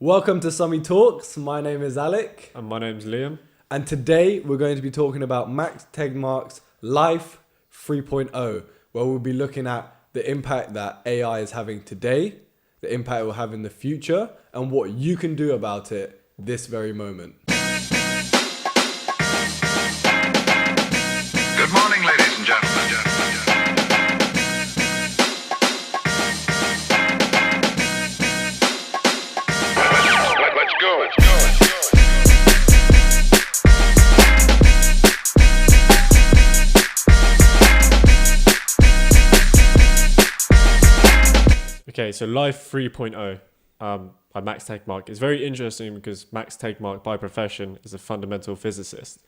Welcome to Summi Talks. My name is Alec. And my name's Liam. And today we're going to be talking about Max Tegmark's Life 3.0, where we'll be looking at the impact that AI is having today, the impact it will have in the future, and what you can do about it this very moment. Good morning, ladies and gentlemen. Let's go. Okay, so Life 3.0 by Max Tegmark is very interesting because Max Tegmark, by profession, is a fundamental physicist.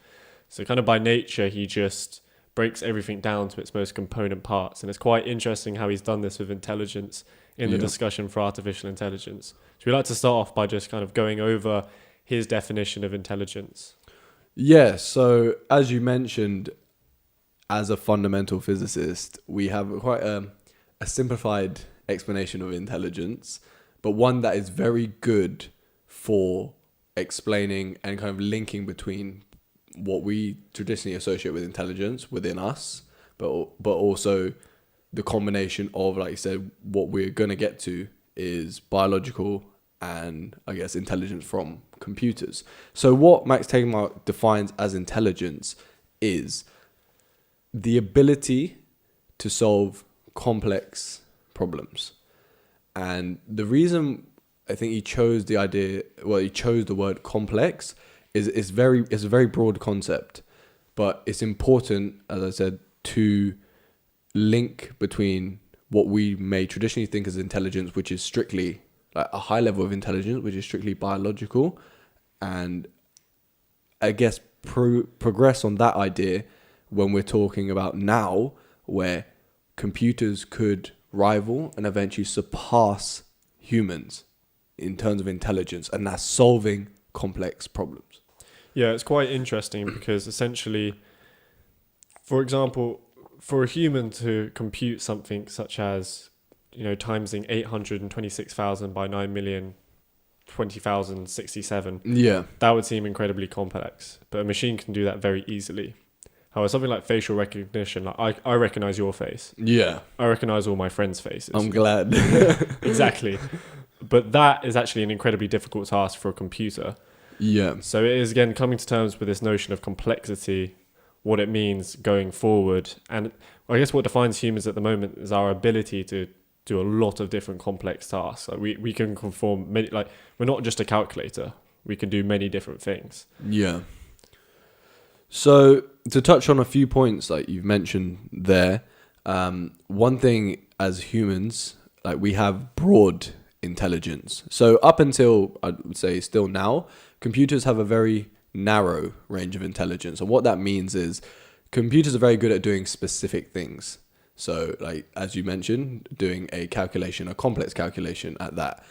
So kind of by nature, he just breaks everything down to its most component parts. And it's quite interesting how he's done this with intelligence in the discussion for artificial intelligence. So we'd like to start off by just kind of going over his definition of intelligence. Yeah, so as you mentioned, as a fundamental physicist, we have quite a simplified explanation of intelligence, but one that is very good for explaining and kind of linking between what we traditionally associate with intelligence within us, but also the combination of, like you said, what we're going to get to is biological and, I guess, intelligence from computers. So what Max Tegmark defines as intelligence is the ability to solve complex problems. And the reason I think he chose the word complex is it's a very broad concept, but it's important, as I said, to link between what we may traditionally think as intelligence, which is strictly like a high level of intelligence, which is strictly biological, and I guess progress on that idea when we're talking about now, where computers could rival and eventually surpass humans in terms of intelligence, and that's solving complex problems. Yeah, it's quite interesting because essentially, for example, for a human to compute something such as, timesing 826,000 by 9,020,067, that would seem incredibly complex. But a machine can do that very easily. However, something like facial recognition, like I recognize your face. Yeah. I recognize all my friends' faces. I'm glad. Exactly. But that is actually an incredibly difficult task for a computer. Yeah. So it is, again, coming to terms with this notion of complexity, what it means going forward. And I guess what defines humans at the moment is our ability to do a lot of different complex tasks. Like we can perform many, like we're not just a calculator. We can do many different things. Yeah. So to touch on a few points like you've mentioned there, one thing as humans, like we have broad intelligence. So up until, I would say still now, computers have a very narrow range of intelligence. And what that means is computers are very good at doing specific things. So like, as you mentioned, doing a calculation, a complex calculation at that.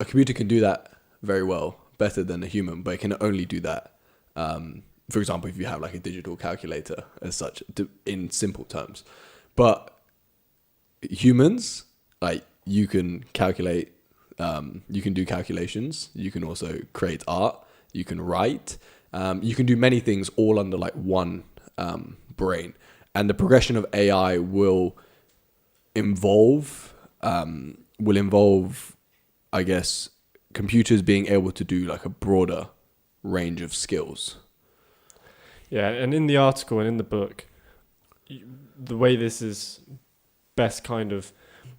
A computer can do that very well, better than a human, but it can only do that. For example, if you have like a digital calculator as such, in simple terms. But humans, like you can calculate, you can do calculations, you can also create art, you can write, you can do many things all under like one brain. And the progression of AI will involve, I guess, computers being able to do like a broader range of skills. Yeah, and in the article and in the book, the way this is best kind of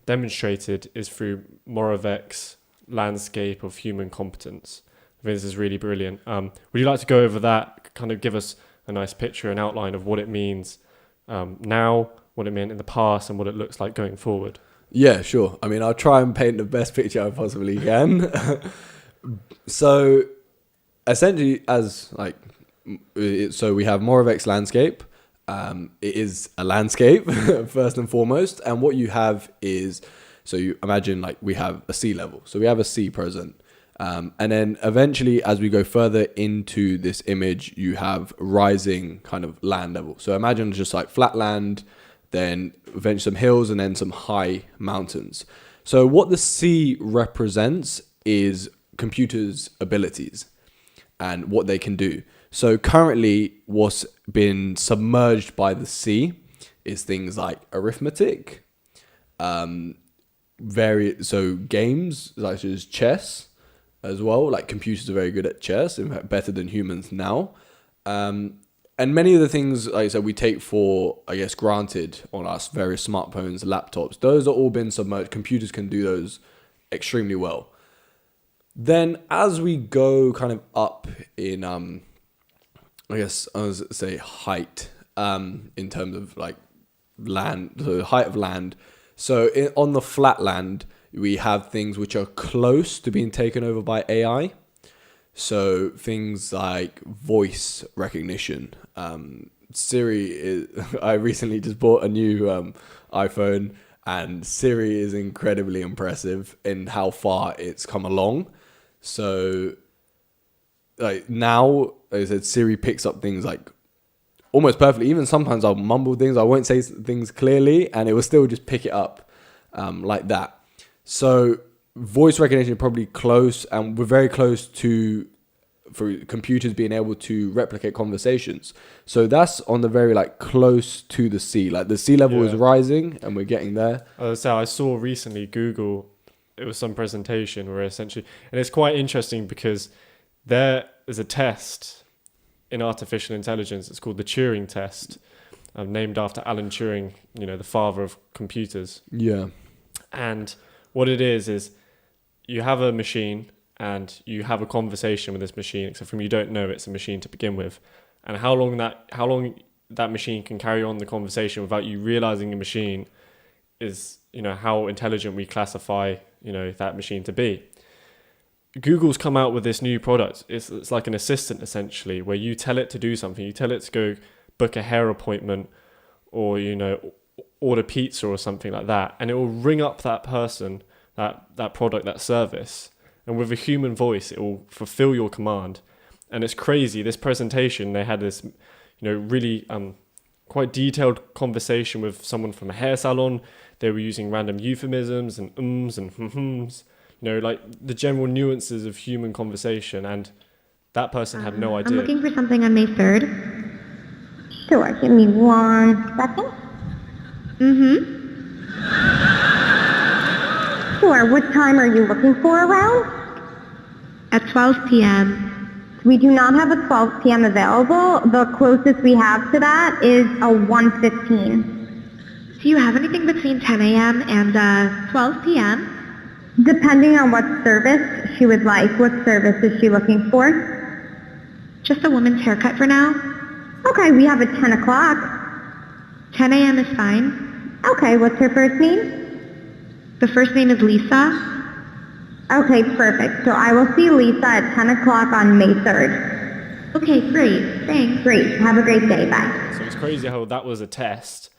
demonstrated is through Moravec's landscape of human competence. I think this is really brilliant. Would you like to go over that, kind of give us a nice picture, an outline of what it means now, what it meant in the past, and what it looks like going forward? Yeah, sure. I mean, I'll try and paint the best picture I possibly can. So essentially, so we have Moravec's landscape. It is a landscape first and foremost, and what you have is, so you imagine like we have a sea level, so we have a sea present, and then eventually as we go further into this image, you have rising kind of land level. So imagine just like flat land, then eventually some hills, and then some high mountains. So what the sea represents is computers' abilities and what they can do. So currently what's been submerged by the sea is things like arithmetic, so games such as chess as well. Like computers are very good at chess, in fact better than humans now. And many of the things, like I said, we take for, I guess, granted on us, various smartphones, laptops, those are all been submerged. Computers can do those extremely well. Then as we go kind of up in, I guess I was say height, in terms of like land, the height of land. So on the flat land, we have things which are close to being taken over by AI. So things like voice recognition. Siri is, I recently just bought a new iPhone, and Siri is incredibly impressive in how far it's come along. So like now, like I said, Siri picks up things like almost perfectly. Even sometimes I'll mumble things, I won't say things clearly, and it will still just pick it up like that. So voice recognition probably close, and we're very close to for computers being able to replicate conversations. So that's on the very like close to the sea. Like the sea level is rising, and we're getting there. So I saw recently Google, it was some presentation where essentially, and it's quite interesting because there is a test in artificial intelligence. It's called the Turing test, named after Alan Turing, the father of computers. Yeah. And what it is you have a machine and you have a conversation with this machine, except from you don't know it's a machine to begin with. And how long that machine can carry on the conversation without you realizing the machine is, how intelligent we classify, that machine to be. Google's come out with this new product. It's like an assistant essentially, where you tell it to do something. You tell it to go book a hair appointment or, order pizza or something like that. And it will ring up that person, that product, that service. And with a human voice, it will fulfill your command. And it's crazy. This presentation, they had this, really quite detailed conversation with someone from a hair salon. They were using random euphemisms and ums and hums, like the general nuances of human conversation. And that person had no idea. I'm looking for something on May 3rd. Sure, give me 1 second. Sure, what time are you looking for around? At 12 p.m. We do not have a 12 p.m. available. The closest we have to that is a 1:15. Do you have anything between 10 a.m. and 12 p.m.? Depending on what service she would like. What service is she looking for? Just a woman's haircut for now. Okay, we have a 10 o'clock. 10 a.m. is fine. Okay, what's her first name? The first name is Lisa. Okay, perfect. So I will see Lisa at 10 o'clock on May 3rd. Okay, great. Thanks. Great. Have a great day. Bye. So it's crazy how that was a test,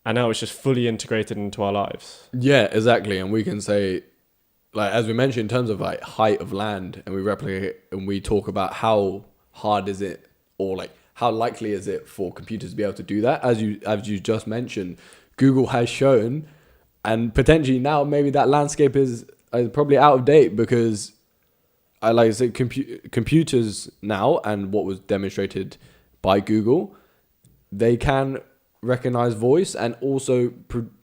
and now it's just fully integrated into our lives. Yeah, exactly. And we can say, like, as we mentioned, in terms of like height of land, and we replicate and we talk about how hard is it, or like how likely is it for computers to be able to do that? As you just mentioned, Google has shown, and potentially now maybe that landscape is probably out of date, because I like I said, computers now, and what was demonstrated by Google, they can recognize voice and also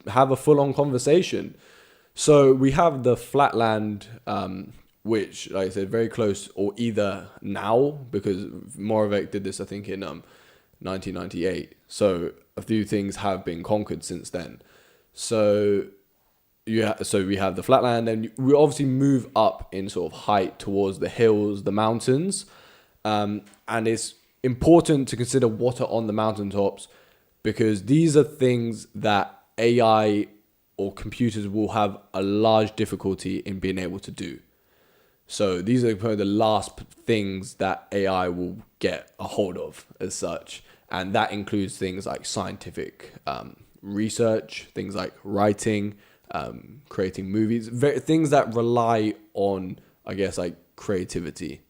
have a full-on conversation. So we have the flatland, which, like I said, very close, or either now, because Moravec did this, I think, in 1998. So a few things have been conquered since then. So we have the flatland, and we obviously move up in sort of height towards the hills, the mountains, and it's important to consider what are on the mountaintops, because these are things that AI or computers will have a large difficulty in being able to do. So these are probably the last things that AI will get a hold of as such, and that includes things like scientific research, things like writing, creating movies, things that rely on, I guess, like creativity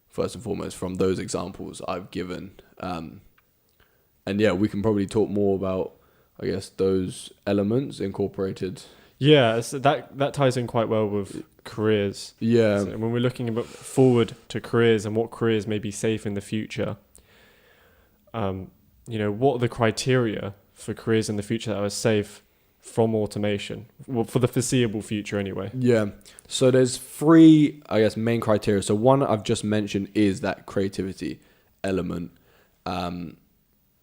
first and foremost, from those examples I've given. And yeah, we can probably talk more about, I guess, those elements incorporated Yeah, so that ties in quite well with careers. Yeah. So when we're looking forward to careers and what careers may be safe in the future, what are the criteria for careers in the future that are safe from automation? Well, for the foreseeable future anyway. Yeah. So there's three, I guess, main criteria. So one I've just mentioned is that creativity element.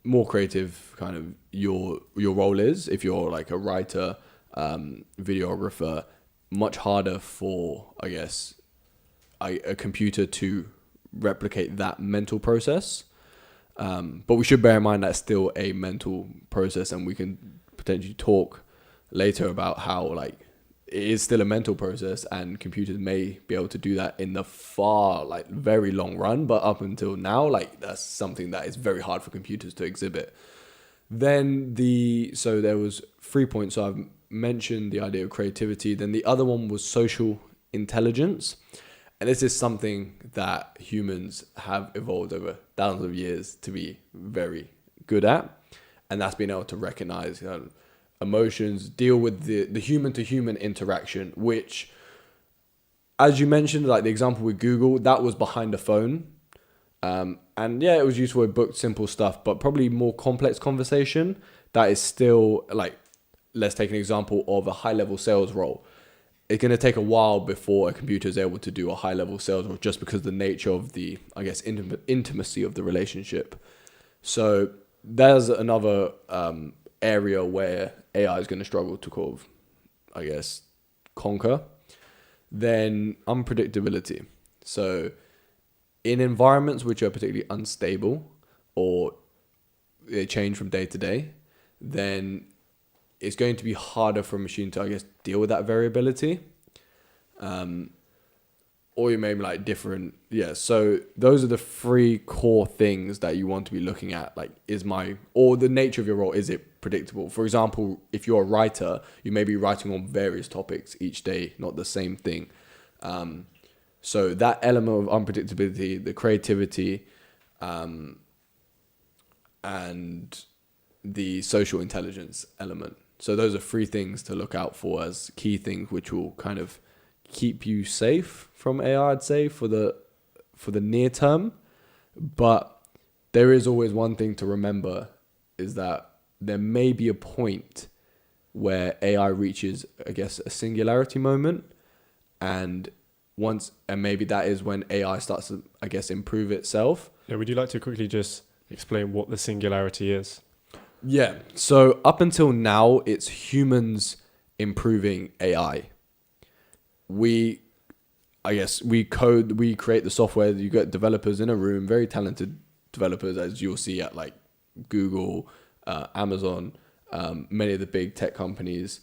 More creative kind of your role is. If you're like a writer, videographer, much harder for, I guess, a computer to replicate that mental process. But we should bear in mind that's still a mental process, and we can potentially talk later about how like it is still a mental process, and computers may be able to do that in the far like very long run. But up until now, like that's something that is very hard for computers to exhibit. Then so there was 3 points. So I've mentioned the idea of creativity. Then the other one was social intelligence. And this is something that humans have evolved over thousands of years to be very good at. And that's being able to recognize emotions, deal with the human-to-human interaction, which, as you mentioned, like the example with Google, that was behind the phone. And yeah, it was useful. It booked simple stuff, but probably more complex conversation that is still like, let's take an example of a high-level sales role. It's going to take a while before a computer is able to do a high-level sales role just because of the nature of the, I guess, intimacy of the relationship. So there's another area where AI is going to struggle to I guess, conquer. Then unpredictability. So in environments which are particularly unstable or they change from day to day, then it's going to be harder for a machine to, I guess, deal with that variability. Or you may be like different. Yeah. So those are the three core things that you want to be looking at. Like, or the nature of your role, is it predictable? For example, if you're a writer, you may be writing on various topics each day, not the same thing. So that element of unpredictability, the creativity, and the social intelligence element. So those are three things to look out for as key things, which will kind of keep you safe from AI, I'd say, for the near term. But there is always one thing to remember, is that there may be a point where AI reaches, I guess, a singularity moment, and maybe that is when AI starts to, I guess, improve itself. Yeah, would you like to quickly just explain what the singularity is? Yeah. So up until now, it's humans improving AI. We create the software. You get developers in a room, very talented developers, as you'll see at like Google, Amazon, many of the big tech companies.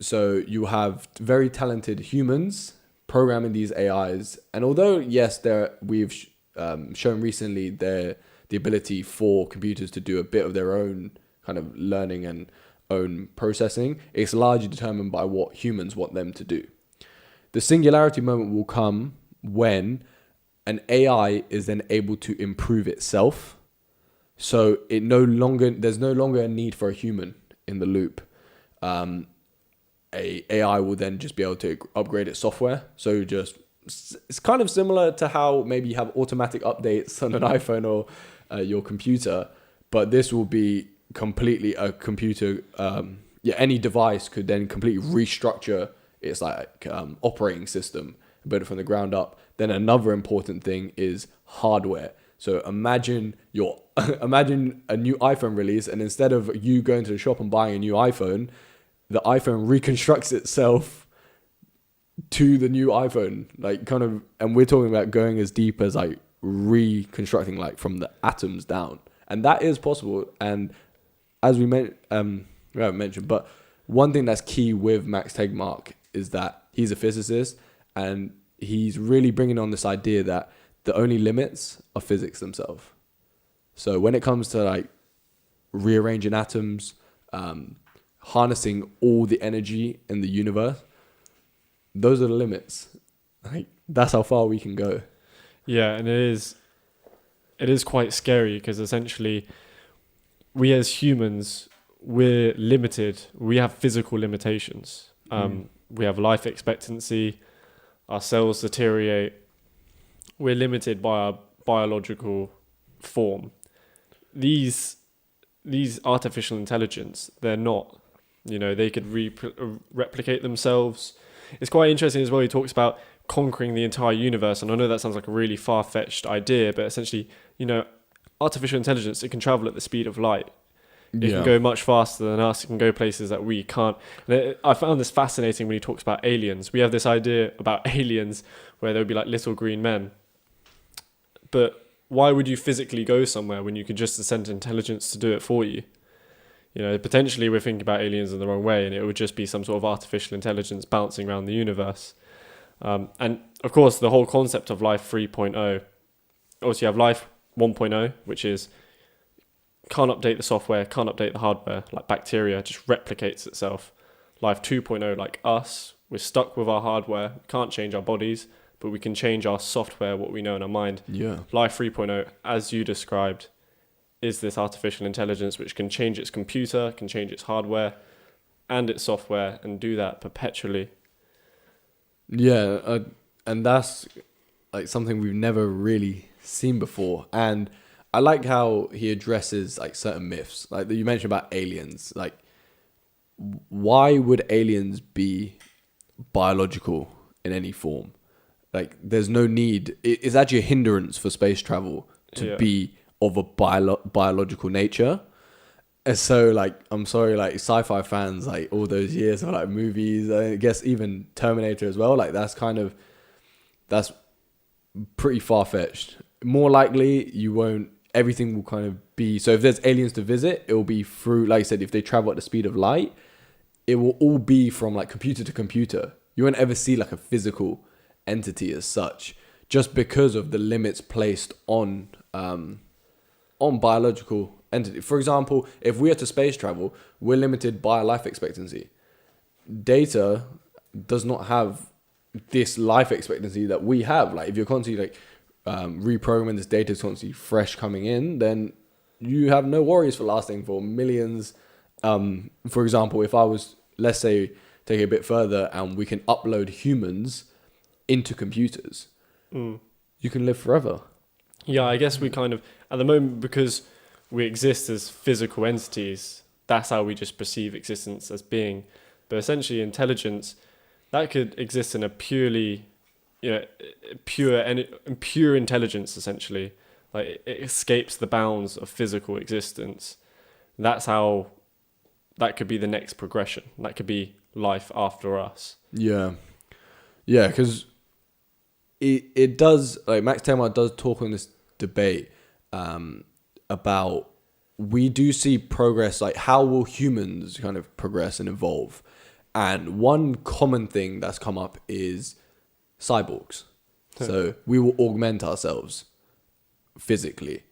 So you have very talented humans programming these AIs. And although, yes, we've shown recently the ability for computers to do a bit of their own kind of learning and own processing, it's largely determined by what humans want them to do. The singularity moment will come when an AI is then able to improve itself. So there's no longer a need for a human in the loop. AI will then just be able to upgrade its software. So it's kind of similar to how maybe you have automatic updates on an iPhone or your computer, but this will be completely a computer. Any device could then completely restructure its like operating system, build it from the ground up. Then another important thing is hardware. So imagine imagine a new iPhone release, and instead of you going to the shop and buying a new iPhone, the iPhone reconstructs itself to the new iPhone, like kind of, and we're talking about going as deep as like reconstructing like from the atoms down, and that is possible. And as we haven't mentioned, but one thing that's key with Max Tegmark is that he's a physicist, and he's really bringing on this idea that the only limits are physics themselves. So when it comes to like rearranging atoms, harnessing all the energy in the universe, those are the limits. Like, that's how far we can go. Yeah, and it is quite scary, because essentially we as humans, we're limited. We have physical limitations. We have life expectancy. Our cells deteriorate. We're limited by our biological form. These artificial intelligence, they're not. They could replicate themselves. It's quite interesting as well. He talks about conquering the entire universe, and I know that sounds like a really far-fetched idea, but essentially, artificial intelligence, it can travel at the speed of light. It can go much faster than us. It can go places that we can't. And I found this fascinating when he talks about aliens. We have this idea about aliens where there would be like little green men. But why would you physically go somewhere when you could just send intelligence to do it for you? Potentially we're thinking about aliens in the wrong way, and it would just be some sort of artificial intelligence bouncing around the universe. And of course, the whole concept of life 3.0. Also, you have life 1.0, which is can't update the software, can't update the hardware, like bacteria, just replicates itself. Life 2.0, like us, we're stuck with our hardware, can't change our bodies, but we can change our software, what we know in our mind. Yeah. Life 3.0, as you described, is this artificial intelligence which can change its computer, can change its hardware and its software, and do that perpetually. Yeah, and that's like something we've never really seen before. And I like how he addresses like certain myths, like that you mentioned about aliens. Like, why would aliens be biological in any form? Like, there's no need. It's actually a hindrance for space travel to be of a biological nature. And so, like, I'm sorry, like, sci-fi fans, like, all those years of, like, movies, I guess even Terminator as well, like, that's pretty far-fetched. More likely, everything will kind of be, so if there's aliens to visit, it will be through, like I said, if they travel at the speed of light, it will all be from, like, computer to computer. You won't ever see, like, a physical entity as such, just because of the limits placed on biological entity. For example, if we are to space travel, we're limited by life expectancy. Data does not have this life expectancy that we have. Like, if you're constantly reprogramming this data is constantly fresh coming in, then you have no worries for lasting for millions. For example, if I was, let's say, take it a bit further and we can upload humans into computers, you can live forever. Yeah, I guess we kind of, at the moment, because we exist as physical entities, that's how we just perceive existence as being. But essentially, intelligence, that could exist in a purely, pure intelligence, essentially. Like, it escapes the bounds of physical existence. That's how, that could be the next progression. That could be life after us. Yeah, because it does, like, Max Tegmark does talk on this debate about, we do see progress, like how will humans kind of progress and evolve. And one common thing that's come up is cyborgs. So we will augment ourselves physically.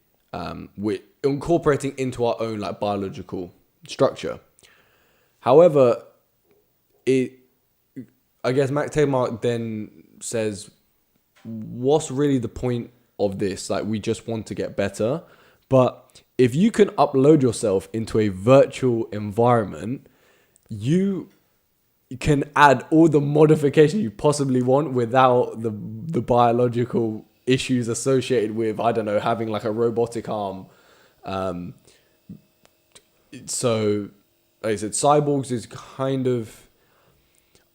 We're incorporating into our own like biological structure. However, I guess Max Tegmark then says, what's really the point of this? Like, we just want to get better. But if you can upload yourself into a virtual environment, you can add all the modification you possibly want without the biological issues associated with, I don't know, having like a robotic arm. So, like I said, cyborgs is kind of,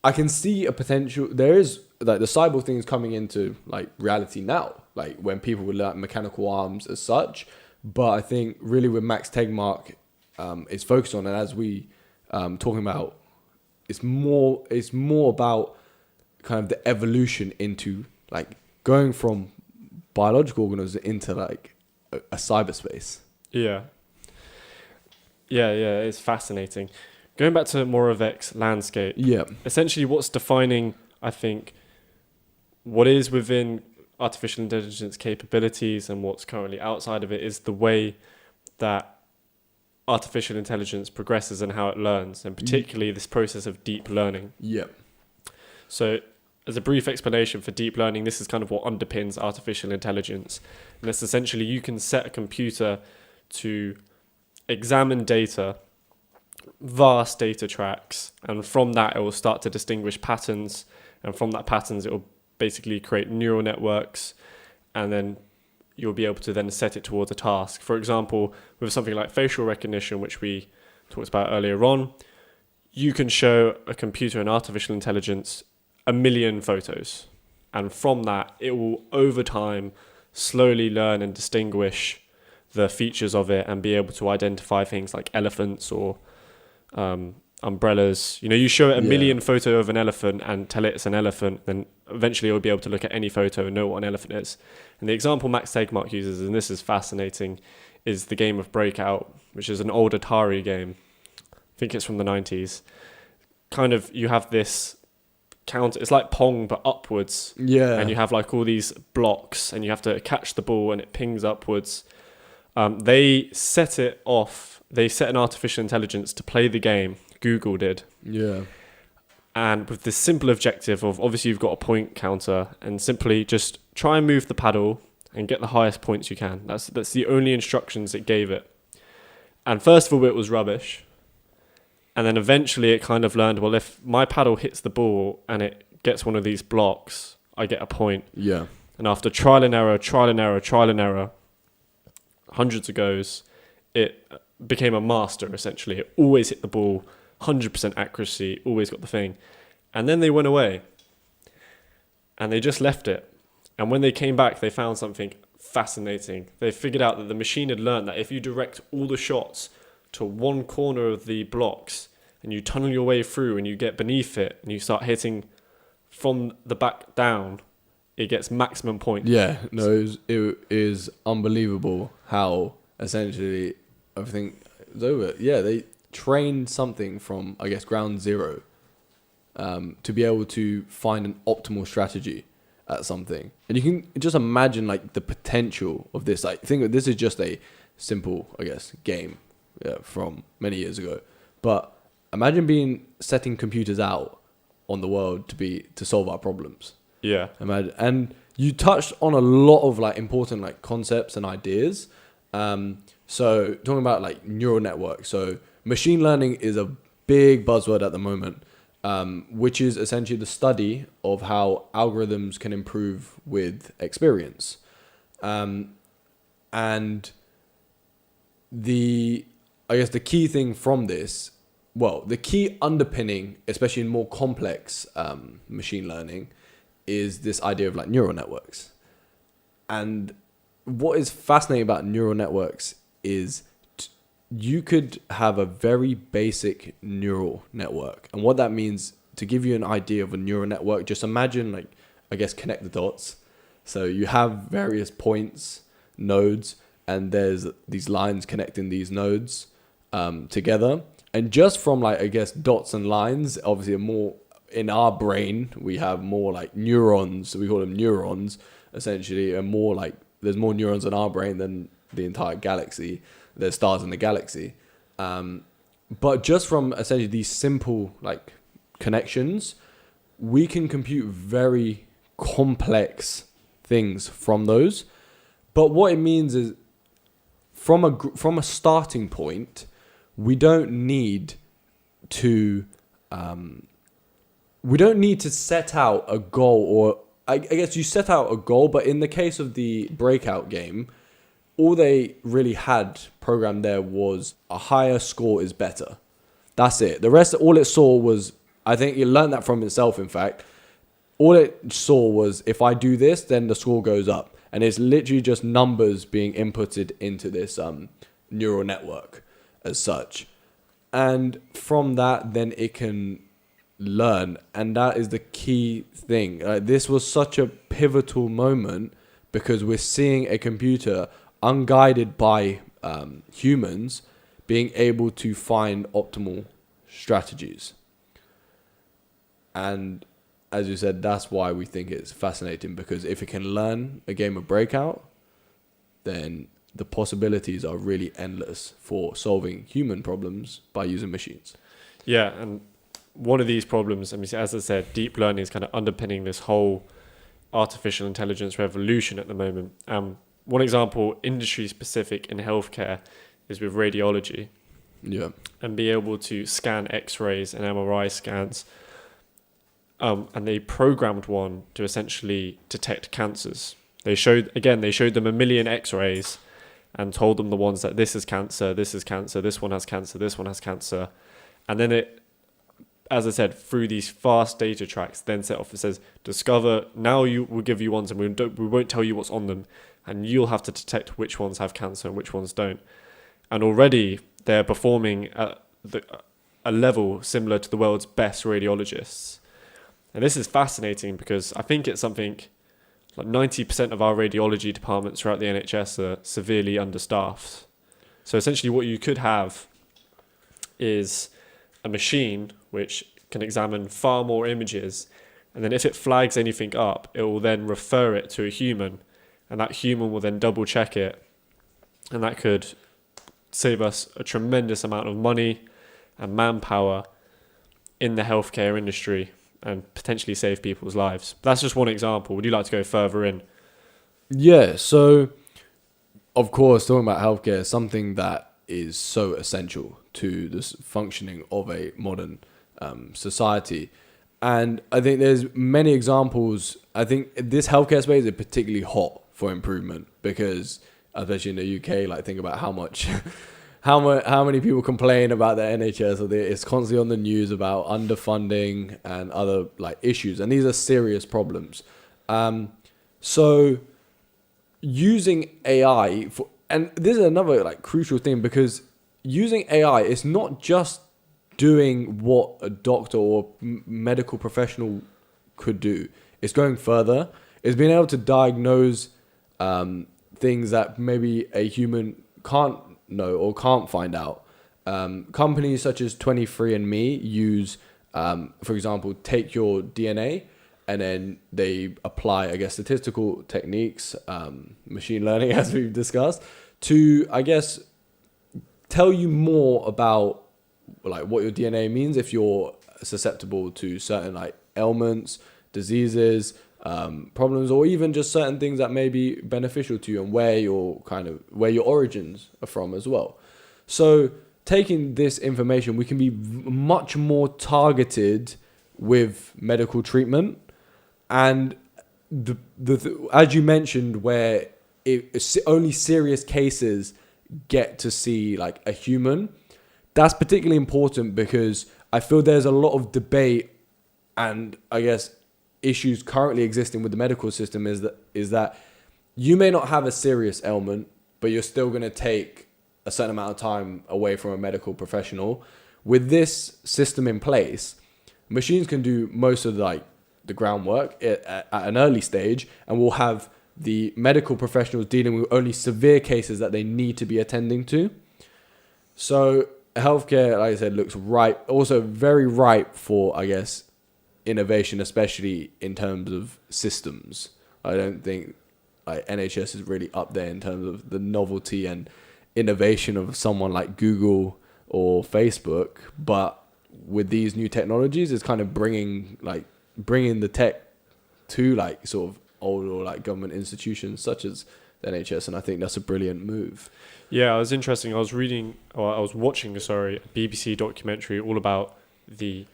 I can see a potential. There is like the cyborg thing is coming into like reality now, like when people with like mechanical arms as such. But I think really with Max Tegmark is focused on, and as we talking about, it's more about kind of the evolution into like going from biological organisms into like a cyberspace. Yeah, it's fascinating. Going back to Moravec's landscape, essentially what's defining, I think, what is within artificial intelligence capabilities and what's currently outside of it is the way that artificial intelligence progresses and how it learns, and particularly this process of deep learning. So as a brief explanation for deep learning, this is kind of what underpins artificial intelligence. And it's essentially you can set a computer to examine data vast data tracks, and from that it will start to distinguish patterns, and from that patterns it will basically create neural networks, and then you'll be able to then set it towards a task. For example, with something like facial recognition, which we talked about earlier on, you can show a computer and artificial intelligence 1 million photos, and from that it will over time slowly learn and distinguish the features of it and be able to identify things like elephants or umbrellas. You know, you show it a million photo of an elephant and tell it it's an elephant, then eventually it'll be able to look at any photo and know what an elephant is. And the example Max Tegmark uses, and this is fascinating, is the game of Breakout, which is an old Atari game. I think it's from the 90s. Kind of, you have this counter, it's like Pong but upwards. Yeah. And you have like all these blocks and you have to catch the ball and it pings upwards. They set it off, they set an artificial intelligence to play the game, Google did. Yeah. And with this simple objective of, obviously you've got a point counter, and simply just try and move the paddle and get the highest points you can. That's the only instructions it gave it. And first of all, it was rubbish. And then eventually it kind of learned, well, if my paddle hits the ball and it gets one of these blocks, I get a point. Yeah. And after trial and error, hundreds of goes, it became a master, essentially. It always hit the ball, 100% accuracy, always got the thing. And then they went away. And they just left it. And when they came back, they found something fascinating. They figured out that the machine had learned that if you direct all the shots to one corner of the blocks and you tunnel your way through and you get beneath it and you start hitting from the back down, it gets maximum points. Yeah, no, it is unbelievable how essentially everything is over. Yeah, they trained something from, I guess, ground zero to be able to find an optimal strategy at something. And you can just imagine like the potential of this. Like, think that this is just a simple, I guess, game from many years ago. But imagine setting computers out on the world to solve our problems. Yeah. Imagine. And you touched on a lot of like important like concepts and ideas. So talking about like neural networks. So machine learning is a big buzzword at the moment, which is essentially the study of how algorithms can improve with experience. And I guess the key thing from this, well, the key underpinning, especially in more complex machine learning, is this idea of like neural networks. And what is fascinating about neural networks is you could have a very basic neural network. And what that means, to give you an idea of a neural network, just imagine like, I guess, connect the dots. So you have various points, nodes, and there's these lines connecting these nodes together. And just from like, I guess, dots and lines, obviously more in our brain, we have more like neurons. So we call them neurons, essentially, and more like there's more neurons in our brain than the entire galaxy. There's stars in the galaxy. But just from essentially these simple like connections, we can compute very complex things from those. But what it means is from a starting point, we don't need to set out a goal, or I guess you set out a goal, but in the case of the Breakout game, all they really had programmed there was a higher score is better. That's it. The rest, all it saw was, I think it learned that from itself, in fact. All it saw was, if I do this, then the score goes up. And it's literally just numbers being inputted into this neural network as such. And from that, then it can learn. And that is the key thing. This was such a pivotal moment because we're seeing a computer unguided by humans being able to find optimal strategies. And as you said, that's why we think it's fascinating, because if it can learn a game of Breakout, then the possibilities are really endless for solving human problems by using machines. Yeah, and one of these problems, I mean, as I said, deep learning is kind of underpinning this whole artificial intelligence revolution at the moment. One example, industry specific in healthcare, is with radiology. Yeah. and be able to scan X-rays and MRI scans. And they programmed one to essentially detect cancers. They showed them 1 million X-rays and told them the ones that this is cancer, this one has cancer, this one has cancer. And then it, as I said, through these fast data tracks, then set off, it says, discover, now we'll give you ones and we won't tell you what's on them. And you'll have to detect which ones have cancer and which ones don't. And already they're performing at a level similar to the world's best radiologists. And this is fascinating because I think it's something like 90% of our radiology departments throughout the NHS are severely understaffed. So essentially what you could have is a machine which can examine far more images, and then if it flags anything up, it will then refer it to a human, and that human will then double check it, and that could save us a tremendous amount of money and manpower in the healthcare industry and potentially save people's lives. That's just one example. Would you like to go further in? Yeah, so of course, talking about healthcare is something that is so essential to the functioning of a modern society. And I think there's many examples. I think this healthcare space is particularly hot for improvement because, especially in the UK, like think about how much, how many people complain about the NHS, or it's constantly on the news about underfunding and other like issues, and these are serious problems. So using AI for, and this is another like crucial thing, because using AI is not just doing what a doctor or medical professional could do. It's going further. It's being able to diagnose things that maybe a human can't know or can't find out. Companies such as 23andMe use, for example, take your DNA and then they apply, I guess, statistical techniques, machine learning, as we've discussed, to, I guess, tell you more about like what your DNA means if you're susceptible to certain like ailments, diseases, problems, or even just certain things that may be beneficial to you, and where your origins are from as well. So taking this information, we can be much more targeted with medical treatment. And as you mentioned, where only serious cases get to see like a human, that's particularly important because I feel there's a lot of debate and I guess issues currently existing with the medical system is that you may not have a serious ailment, but you're still going to take a certain amount of time away from a medical professional. With this system in place, machines can do most of the groundwork at an early stage, and we'll have the medical professionals dealing with only severe cases that they need to be attending to. So healthcare, like I said, looks ripe, also very ripe for, I guess, innovation, especially in terms of systems. I don't think like NHS is really up there in terms of the novelty and innovation of someone like Google or Facebook, but with these new technologies, it's kind of bringing the tech to like sort of old or like government institutions such as the NHS, and I think that's a brilliant move. Yeah, it was interesting. I was watching a BBC documentary all about the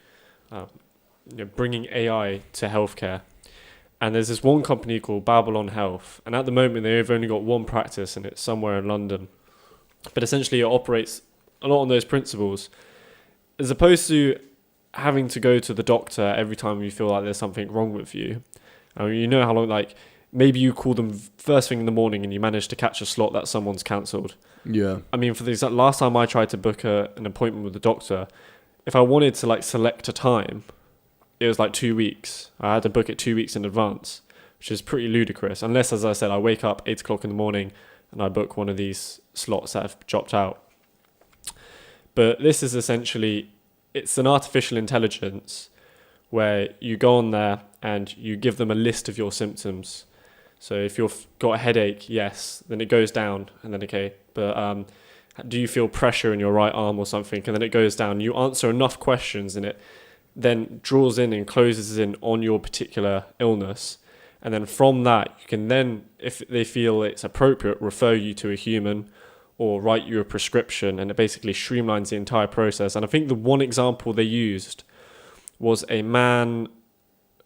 bringing AI to healthcare. And there's this one company called Babylon Health, and at the moment they've only got one practice, and it's somewhere in London. But essentially it operates a lot on those principles. As opposed to having to go to the doctor every time you feel like there's something wrong with you. I mean, you know how long, like, maybe you call them first thing in the morning and you manage to catch a slot that someone's cancelled. Yeah. I mean, for the last time I tried to book an appointment with the doctor, if I wanted to, like, select a time, it was like 2 weeks. I had to book it 2 weeks in advance, which is pretty ludicrous. Unless, as I said, I wake up 8 o'clock in the morning and I book one of these slots that have dropped out. But this is essentially, it's an artificial intelligence where you go on there and you give them a list of your symptoms. So if you've got a headache, yes, then it goes down, and then okay, but do you feel pressure in your right arm or something? And then it goes down. You answer enough questions and it then draws in and closes in on your particular illness. And then from that, you can then, if they feel it's appropriate, refer you to a human, or write you a prescription, and it basically streamlines the entire process. And I think the one example they used was a man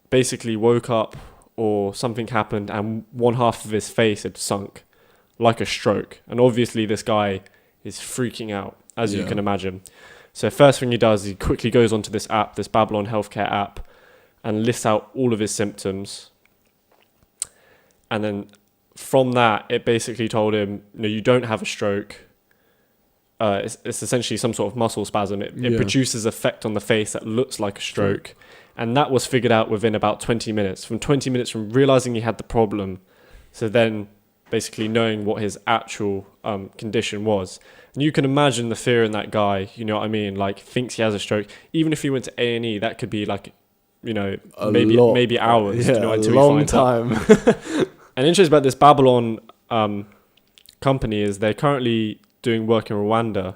basically woke up or something happened and one half of his face had sunk like a stroke. And obviously this guy is freaking out, as you can imagine. So first thing he does, he quickly goes onto this app, this Babylon Healthcare app, and lists out all of his symptoms. And then from that, it basically told him, no, you don't have a stroke. It's essentially some sort of muscle spasm. It produces effect on the face that looks like a stroke. And that was figured out within about 20 minutes. From 20 minutes from realizing he had the problem, so then basically knowing what his actual condition was. And you can imagine the fear in that guy, you know what I mean? Like, thinks he has a stroke. Even if he went to A&E, that could be like, you know, maybe hours, you know, until he finds time. And interesting about this Babylon company is they're currently doing work in Rwanda.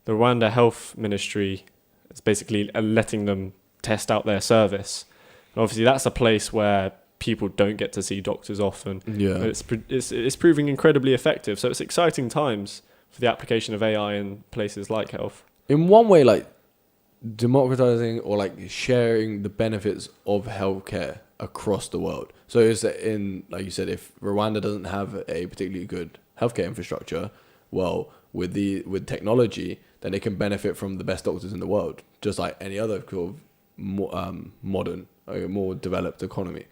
The Rwanda Health Ministry is basically letting them test out their service. And obviously, that's a place where people don't get to see doctors often. Yeah, it's proving incredibly effective. So it's exciting times for the application of AI in places like health. In one way, like democratizing or like sharing the benefits of healthcare across the world. So it's in, like you said, if Rwanda doesn't have a particularly good healthcare infrastructure, well, with technology, then it can benefit from the best doctors in the world, just like any other sort of modern, more developed economy.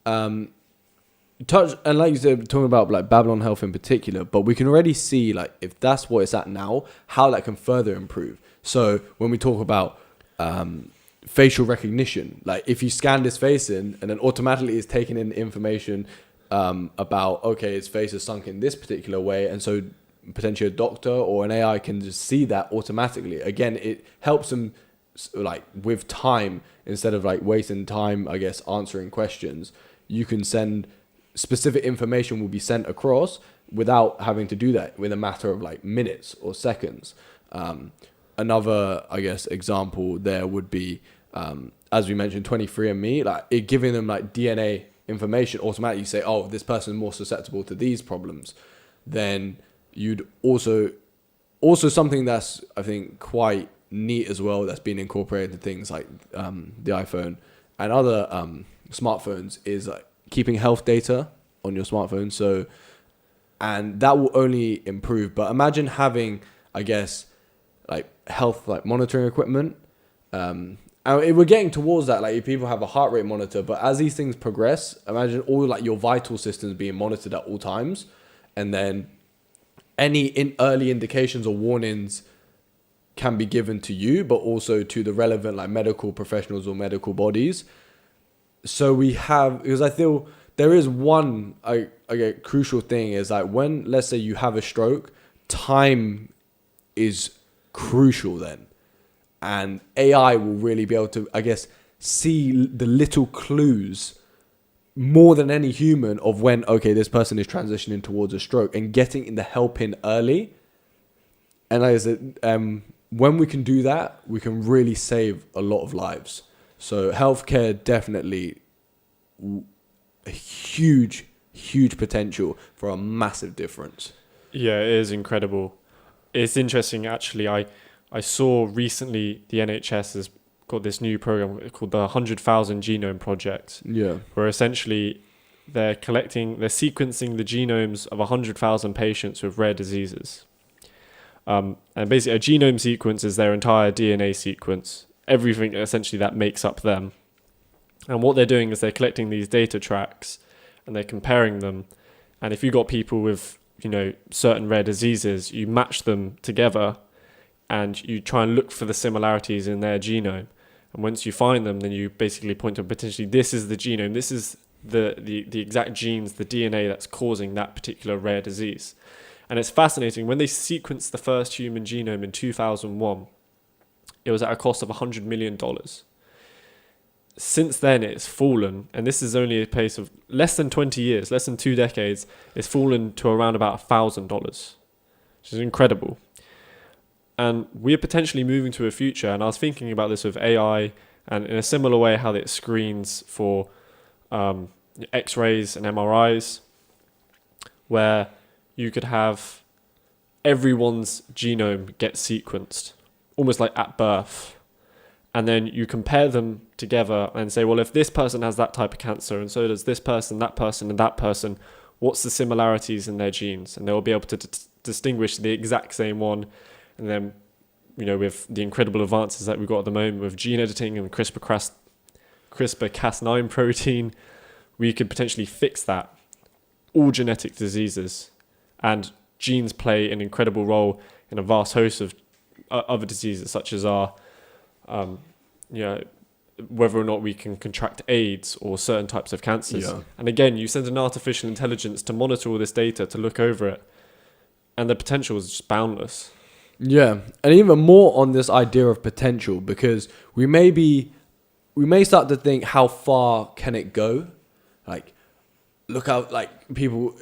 And like you said, talking about like Babylon Health in particular, but we can already see, like, if that's what it's at now, how that can further improve. So when we talk about facial recognition, like if you scan this face in and then automatically it's taking in information about, okay, his face is sunk in this particular way, and so potentially a doctor or an AI can just see that automatically. Again, it helps them like with time, instead of like wasting time, I guess, answering questions. You can send specific information will be sent across without having to do that within a matter of like minutes or seconds. Another, I guess, example there would be, as we mentioned, 23andMe, like it giving them like DNA information automatically. You say, oh, this person is more susceptible to these problems. Then you'd also something that's, I think, quite neat as well, that's been incorporated into things like the iPhone and other smartphones, is like keeping health data on your smartphone. So, and that will only improve. But imagine having, I guess, like health, like monitoring equipment. And we're getting towards that. Like if people have a heart rate monitor, but as these things progress, imagine all like your vital systems being monitored at all times, and then any early indications or warnings can be given to you, but also to the relevant like medical professionals or medical bodies. So we have, because I feel there is one crucial thing is like when, let's say you have a stroke, time is crucial then. And AI will really be able to, I guess, see the little clues more than any human of when, okay, this person is transitioning towards a stroke, and getting in the help in early. And like I said, when we can do that, we can really save a lot of lives. So healthcare definitely a huge potential for a massive difference. Yeah, it is incredible. It's interesting, actually. I saw recently the NHS has got this new program called the 100,000 Genome Project. Yeah. Where essentially they're sequencing the genomes of 100,000 patients with rare diseases. And basically a genome sequence is their entire DNA sequence, everything essentially that makes up them. And what they're doing is they're collecting these data tracks and they're comparing them. And if you got people with, you know, certain rare diseases, you match them together and you try and look for the similarities in their genome. And once you find them, then you basically point to potentially this is the genome, this is the exact genes, the DNA that's causing that particular rare disease. And it's fascinating. When they sequenced the first human genome in 2001, it was at a cost of $100 million. Since then, it's fallen, and this is only a pace of less than 20 years, less than 2 decades, it's fallen to around about $1,000, which is incredible. And we're potentially moving to a future, and I was thinking about this with AI, and in a similar way how it screens for X-rays and MRIs, where you could have everyone's genome gets sequenced, almost like at birth. And then you compare them together and say, well, if this person has that type of cancer and so does this person, and that person, what's the similarities in their genes? And they'll be able to distinguish the exact same one. And then, with the incredible advances that we've got at the moment with gene editing and CRISPR-Cas9 protein, we could potentially fix that. All genetic diseases, and genes play an incredible role in a vast host of other diseases, such as our, whether or not we can contract AIDS or certain types of cancers. Yeah. And again, you send an artificial intelligence to monitor all this data, to look over it, and the potential is just boundless. Yeah, and even more on this idea of potential, because we may start to think, how far can it go? Like, look out, like, people,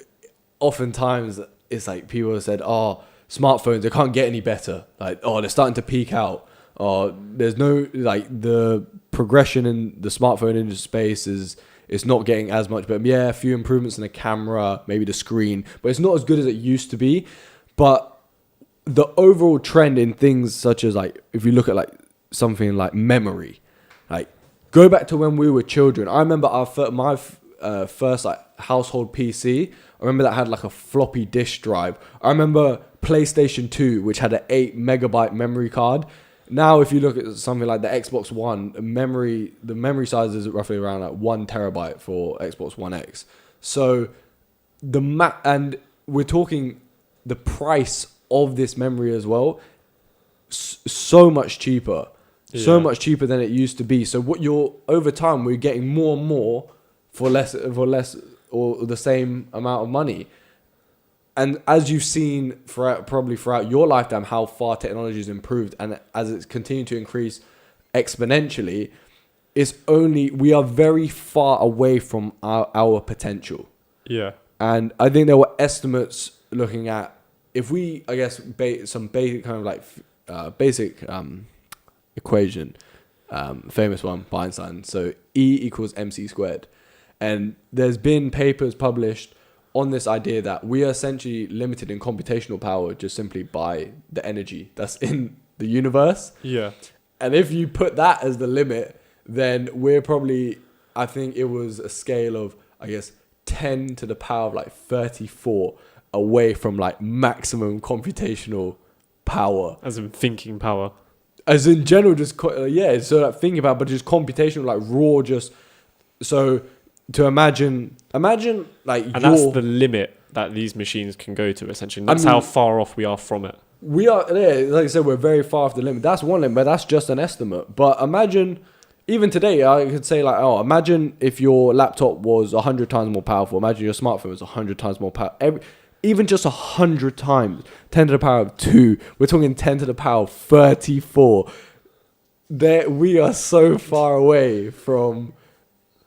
oftentimes it's like people have said, oh, smartphones, they can't get any better. Like, oh, they're starting to peak out. Or there's no, like, the progression in the smartphone industry space it's not getting as much. But yeah, a few improvements in the camera, maybe the screen, but it's not as good as it used to be. But the overall trend in things such as, like, if you look at, like, something like memory, like, go back to when we were children. I remember my first, like, household PC. I remember that had, like, a floppy disk drive. I remember PlayStation 2, which had an 8 megabyte memory card. Now, if you look at something like the Xbox One, the memory size is roughly around, like, 1 terabyte for Xbox One X. So and we're talking the price of this memory as well, so much cheaper. Yeah. So much cheaper than it used to be. So over time, we're getting more and more for less or the same amount of money. And as you've seen throughout your lifetime, how far technology has improved, and as it's continued to increase exponentially, we are very far away from our potential. Yeah. And I think there were estimates looking at, if we, I guess, some basic kind of like basic equation, famous one by Einstein. So E equals mc squared. And there's been papers published on this idea that we are essentially limited in computational power just simply by the energy that's in the universe. Yeah. And if you put that as the limit, then we're probably, I think it was a scale of, I guess, 10 to the power of like 34 away from like maximum computational power. As in thinking power. As in general, just, yeah, so like thinking about, but just computational, like raw, just, so to imagine like, and that's the limit that these machines can go to, essentially. That's how far off we are from it. We are, yeah, like I said, we're very far off the limit. That's one limit, but that's just an estimate. But imagine, even today, I could say like, oh, imagine if your laptop was 100 times more powerful. Imagine your smartphone was 100 times more powerful. Even just 100 times, 10 to the power of 2. We're talking 10 to the power of 34. We are so far away from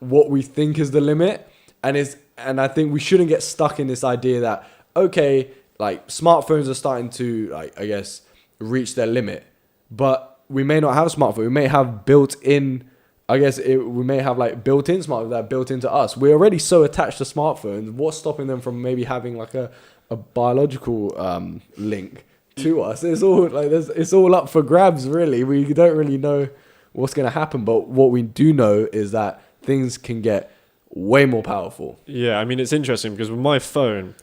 what we think is the limit. And I think we shouldn't get stuck in this idea that, okay, like smartphones are starting to, like, I guess, reach their limit. But we may not have a smartphone. We may have built-in, I guess, we may have like built-in smartphones that are built into us. We're already so attached to smartphones. What's stopping them from maybe having like a biological link to us? It's all like it's all up for grabs, really. We don't really know what's going to happen. But what we do know is that things can get way more powerful. Yeah, I mean, it's interesting because with my phone,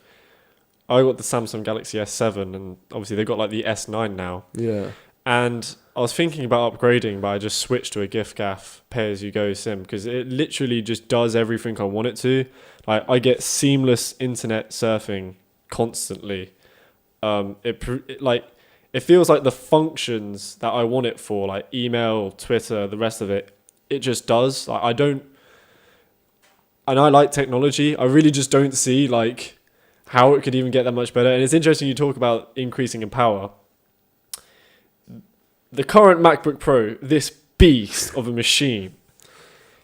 I got the Samsung Galaxy S7, and obviously they've got like the S9 now. Yeah. And I was thinking about upgrading, but I just switched to a giffgaff pay-as-you-go SIM because it literally just does everything I want it to. Like, I get seamless internet surfing constantly. It feels like the functions that I want it for, like email, Twitter, the rest of it, it just does. Like, and I like technology. I really just don't see like how it could even get that much better. And it's interesting you talk about increasing in power. The current MacBook Pro, this beast of a machine.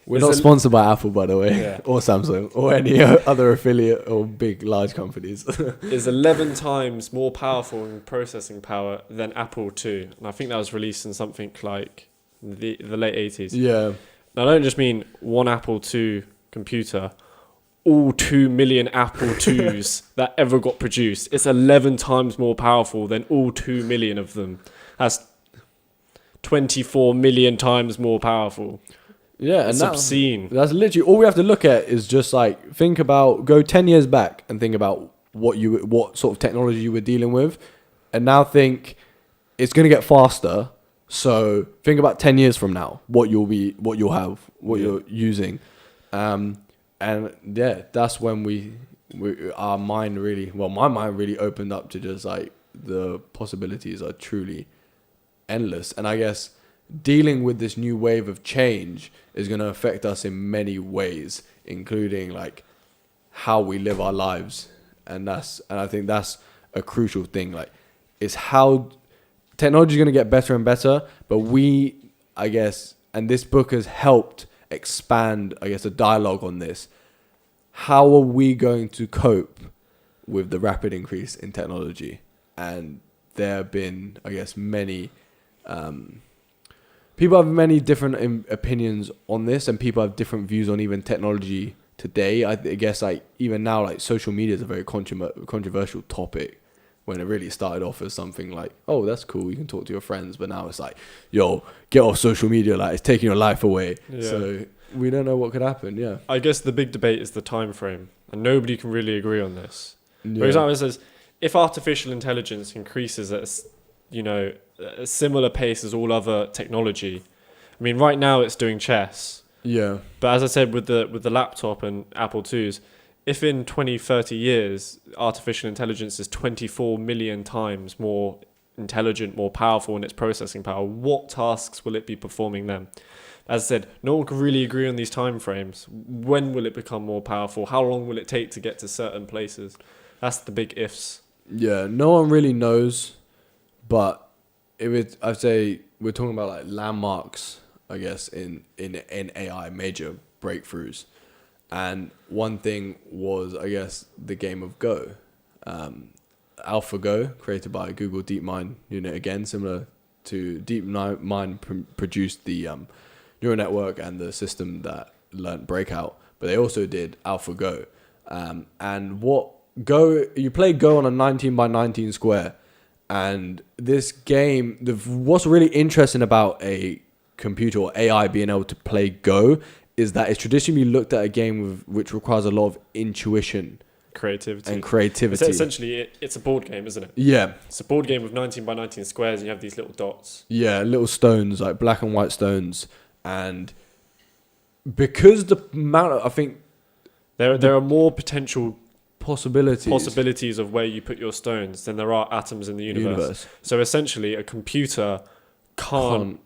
We're not sponsored by Apple, by the way, Yeah. or Samsung, or any other affiliate or big, large companies. Is 11 times more powerful in processing power than Apple 2. And I think that was released in something like the late 80s. Yeah. Now, I don't just mean one Apple 2 computer. all 2 million Apple 2s that ever got produced. It's 11 times more powerful than all 2 million of them. That's 24 million times more powerful. Yeah, and It's obscene. That's literally all we have to look at is just like go 10 years back and think about what sort of technology you were dealing with, and now think it's going to get faster. So think about 10 years from now, what you're using. And yeah, that's when my mind really opened up to just like the possibilities are truly endless. And I guess dealing with this new wave of change is going to affect us in many ways, including like how we live our lives. And I think that's a crucial thing. Like, it's how technology is going to get better and better, but I guess, and this book has helped expand, I guess, a dialogue on this. How are we going to cope with the rapid increase in technology? And there have been, I guess, many people have many different opinions on this, and people have different views on even technology today. I guess like even now, like social media is a very controversial topic, when it really started off as something like, oh, that's cool, you can talk to your friends, but now it's like, yo, get off social media, like it's taking your life away. Yeah. So we don't know what could happen. Yeah, I guess the big debate is the time frame, and nobody can really agree on this. For example, it says if artificial intelligence increases at a similar pace as all other technology, I mean, right now it's doing chess. Yeah. But as I said, with the laptop and Apple IIs, if in 20, 30 years, artificial intelligence is 24 million times more intelligent, more powerful in its processing power, what tasks will it be performing then? As I said, no one can really agree on these time frames. When will it become more powerful? How long will it take to get to certain places? That's the big ifs. Yeah, no one really knows, but I'd say we're talking about like landmarks, I guess, in AI, major breakthroughs. And one thing was, I guess, the game of Go. AlphaGo, created by Google DeepMind unit, again, similar to DeepMind produced the neural network and the system that learnt Breakout, but they also did AlphaGo. And you play Go on a 19 by 19 square. And this game, what's really interesting about a computer or AI being able to play Go is that it's traditionally looked at a game which requires a lot of intuition, creativity. So essentially, it's a board game, isn't it? Yeah. It's a board game with 19 by 19 squares, and you have these little dots. Yeah, little stones, like black and white stones. And because the amount of, I think... There are more potential possibilities of where you put your stones than there are atoms in the universe. So essentially, a computer can't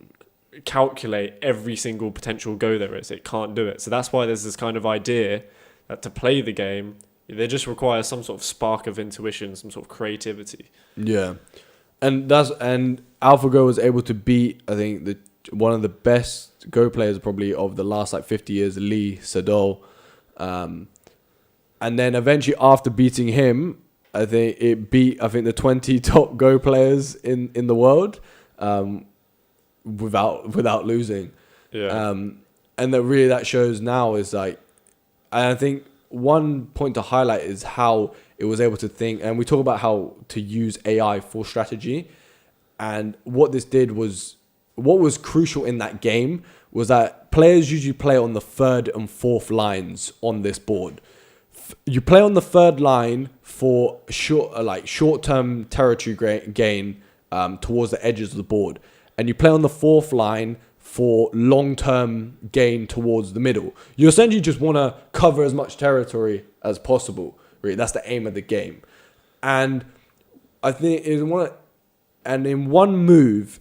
calculate every single potential Go there is. It can't do it. So that's why there's this kind of idea that to play the game, they just require some sort of spark of intuition, some sort of creativity. Yeah, and AlphaGo was able to beat, I think, one of the best Go players probably of the last like 50 years, Lee Sedol. And then eventually, after beating him, I think it beat the 20 top Go players in the world, without losing. Yeah. And that shows now is like, and I think one point to highlight is how it was able to think, and we talk about how to use AI for strategy, and what this did was, what was crucial in that game was that players usually play on the third and fourth lines on this board. You play on the third line for short-term territory gain towards the edges of the board, and you play on the fourth line for long-term gain towards the middle. You essentially just want to cover as much territory as possible. Really, that's the aim of the game. And I think in one move,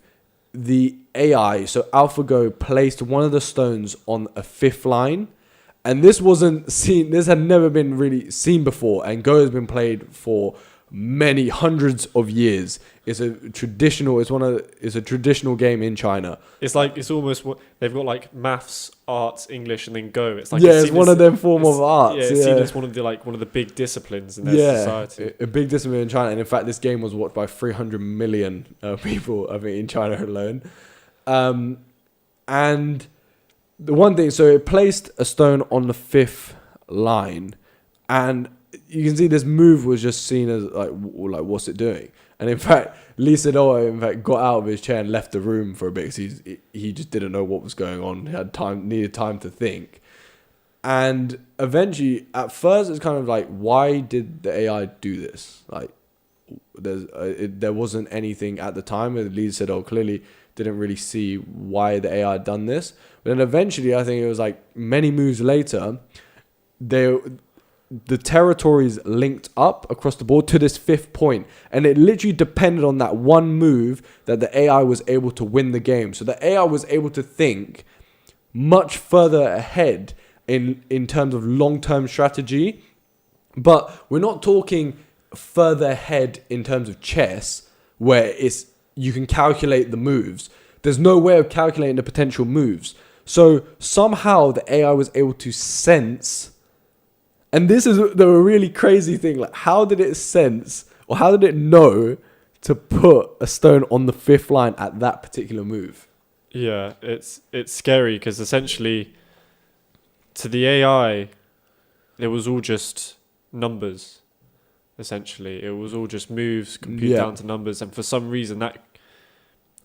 the AI, so AlphaGo, placed one of the stones on a fifth line. And this wasn't seen, this had never been really seen before. And Go has been played for many hundreds of years. It's a traditional game in China. It's almost what they've got, like maths, arts, English, and then Go. It's like, it's one of them form of arts. Yeah, it's seen as one of the big disciplines in their society. A big discipline in China. And in fact, this game was watched by 300 million people, I think, in China alone. And the one thing, so it placed a stone on the fifth line, And you can see this move was just seen as like what's it doing? And in fact, Lee Sedol in fact got out of his chair and left the room for a bit because he just didn't know what was going on. He had needed time to think. And eventually, at first, it's kind of like, why did the AI do this? Like, there wasn't anything at the time. Lee Sedol clearly didn't really see why the AI had done this. But then eventually, I think it was like many moves later, the territories linked up across the board to this fifth point. And it literally depended on that one move that the AI was able to win the game. So the AI was able to think much further ahead in terms of long-term strategy. But we're not talking further ahead in terms of chess, where you can calculate the moves. There's no way of calculating the potential moves. So somehow the AI was able to sense. And this is the really crazy thing. Like, how did it sense, or how did it know to put a stone on the fifth line at that particular move? Yeah, it's scary because essentially, to the AI, it was all just numbers. Essentially, it was all just moves, compute down to numbers, and for some reason, that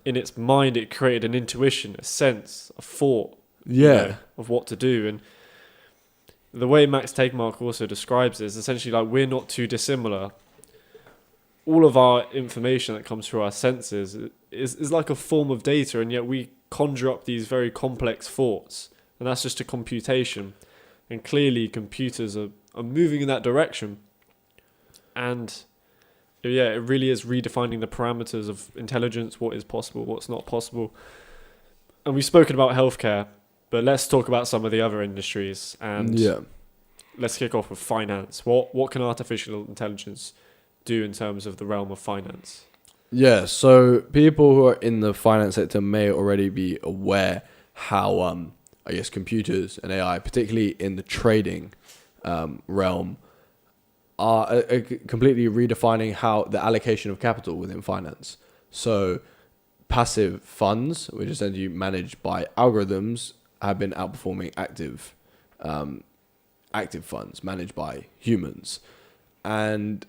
in its mind, it created an intuition, a sense, a thought, of what to do. And the way Max Tegmark also describes it is essentially like we're not too dissimilar. All of our information that comes through our senses is like a form of data, and yet we conjure up these very complex thoughts, and that's just a computation. And clearly computers are moving in that direction. And yeah, it really is redefining the parameters of intelligence, what is possible, what's not possible. And we've spoken about healthcare, but let's talk about some of the other industries. And let's kick off with finance. What can artificial intelligence do in terms of the realm of finance? Yeah, so people who are in the finance sector may already be aware how, I guess, computers and AI, particularly in the trading realm, are completely redefining how the allocation of capital within finance. So passive funds, which are essentially managed by algorithms, have been outperforming active funds managed by humans. And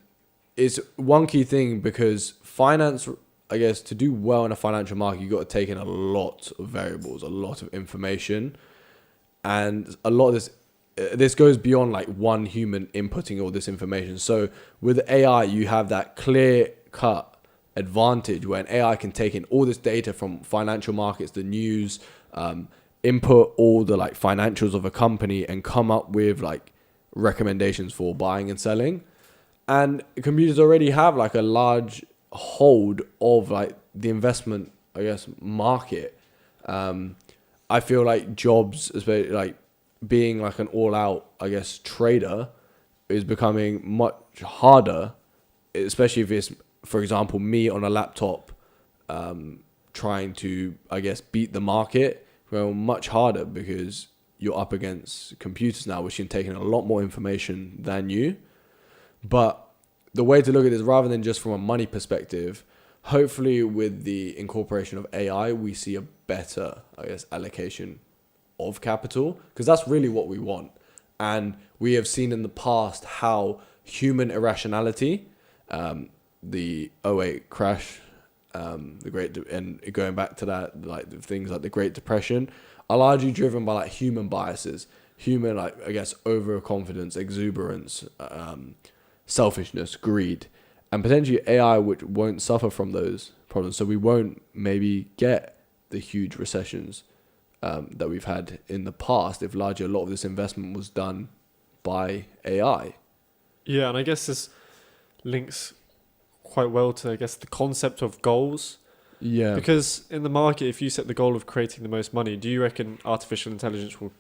it's one key thing because finance, I guess, to do well in a financial market, you've got to take in a lot of variables, a lot of information. And a lot of this goes beyond like one human inputting all this information. So with AI, you have that clear-cut advantage where an AI can take in all this data from financial markets, the news, input all the like financials of a company and come up with like recommendations for buying and selling. And computers already have like a large hold of like the investment, I guess, market. I feel like jobs, especially like being like an all-out, I guess, trader, is becoming much harder, especially if it's, for example, me on a laptop trying to, I guess, beat the market. Well, much harder because you're up against computers now, which can take in a lot more information than you. But the way to look at it is, rather than just from a money perspective, hopefully with the incorporation of AI, we see a better, I guess, allocation of capital, because that's really what we want. And we have seen in the past how human irrationality, the '08 crash, and going back to that, like the things like the Great Depression, are largely driven by like human biases, human, like, I guess, overconfidence, exuberance, selfishness, greed, and potentially AI, which won't suffer from those problems. So we won't maybe get the huge recessions that we've had in the past if largely a lot of this investment was done by AI. Yeah, and I guess this links quite well to, I guess, the concept of goals. Yeah. Because in the market, if you set the goal of creating the most money, do you reckon artificial intelligence will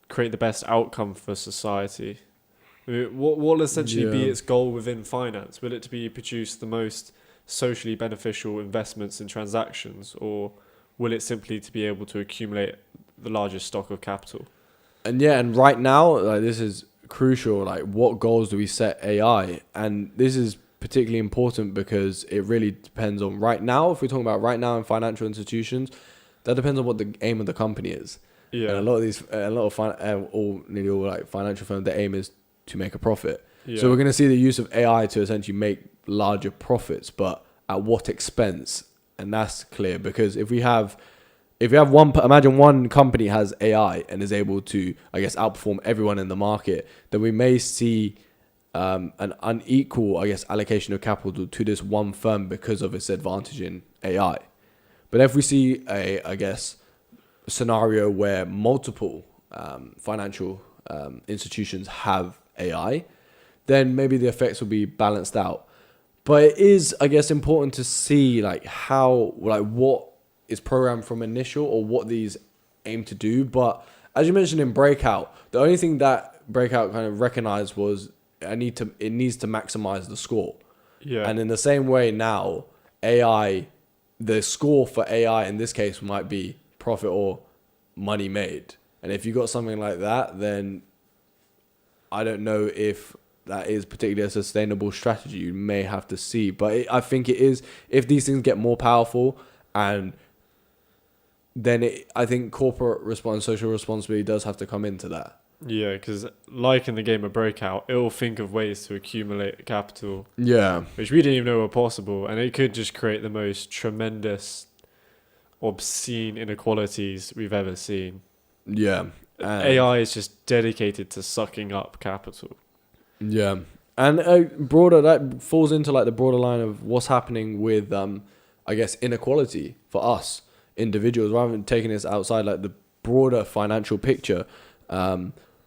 create the best outcome for society? I mean, what will essentially be its goal within finance? Will it to be produce the most socially beneficial investments and transactions, or will it simply to be able to accumulate the largest stock of capital? And right now, like, this is crucial. Like, what goals do we set AI? And this is particularly important because it really depends on right now. If we're talking about right now in financial institutions, that depends on what the aim of the company is. Yeah. And nearly all like financial firms, the aim is to make a profit. Yeah. So we're going to see the use of AI to essentially make larger profits, but at what expense? And that's clear, because if you have imagine one company has AI and is able to, I guess, outperform everyone in the market, then we may see an unequal, I guess, allocation of capital to this one firm because of its advantage in AI. But if we see I guess, scenario where multiple financial institutions have AI, then maybe the effects will be balanced out. But it is, I guess, important to see what is programmed from initial or what these aim to do. But as you mentioned in Breakout, the only thing that Breakout kind of recognized was it needs to maximize the score. Yeah. And in the same way now, AI, the score for AI in this case might be profit or money made. And if you got something like that, then I don't know if that is particularly a sustainable strategy. You may have to see. But I think it is, if these things get more powerful, and then I think corporate social responsibility does have to come into that. Yeah, because like in the game of Breakout, it'll think of ways to accumulate capital. Yeah. Which we didn't even know were possible. And it could just create the most tremendous, obscene inequalities we've ever seen. Yeah. AI is just dedicated to sucking up capital. Yeah. And broader, that falls into like the broader line of what's happening with, I guess, inequality for us individuals, rather than taking this outside like the broader financial picture.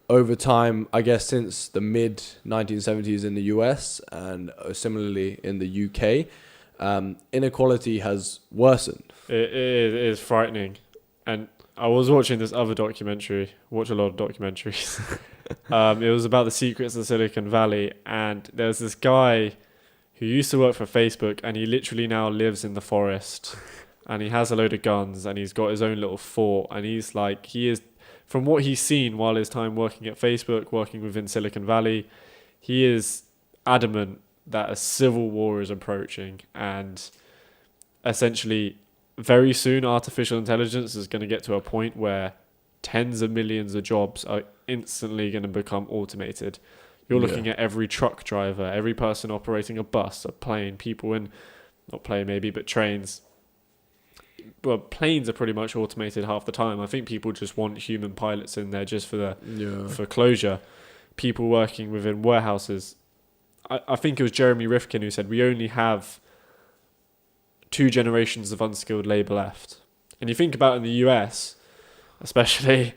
Over time, I guess since the mid 1970s in the US and similarly in the UK, inequality has worsened. It is frightening. And I was watching this other documentary, watch a lot of documentaries. It was about the secrets of Silicon Valley, and there's this guy who used to work for Facebook, and he literally now lives in the forest, and he has a load of guns, and he's got his own little fort, and he is, from what he's seen while his time working at Facebook, working within Silicon Valley, he is adamant that a civil war is approaching, and essentially very soon artificial intelligence is going to get to a point where tens of millions of jobs are instantly going to become automated. You're looking at every truck driver, every person operating a bus, a plane, people in, not plane maybe, but trains. Well, planes are pretty much automated half the time. I think people just want human pilots in there just for closure. People working within warehouses. I think it was Jeremy Rifkin who said we only have 2 generations of unskilled labour left. And you think about in the US, especially,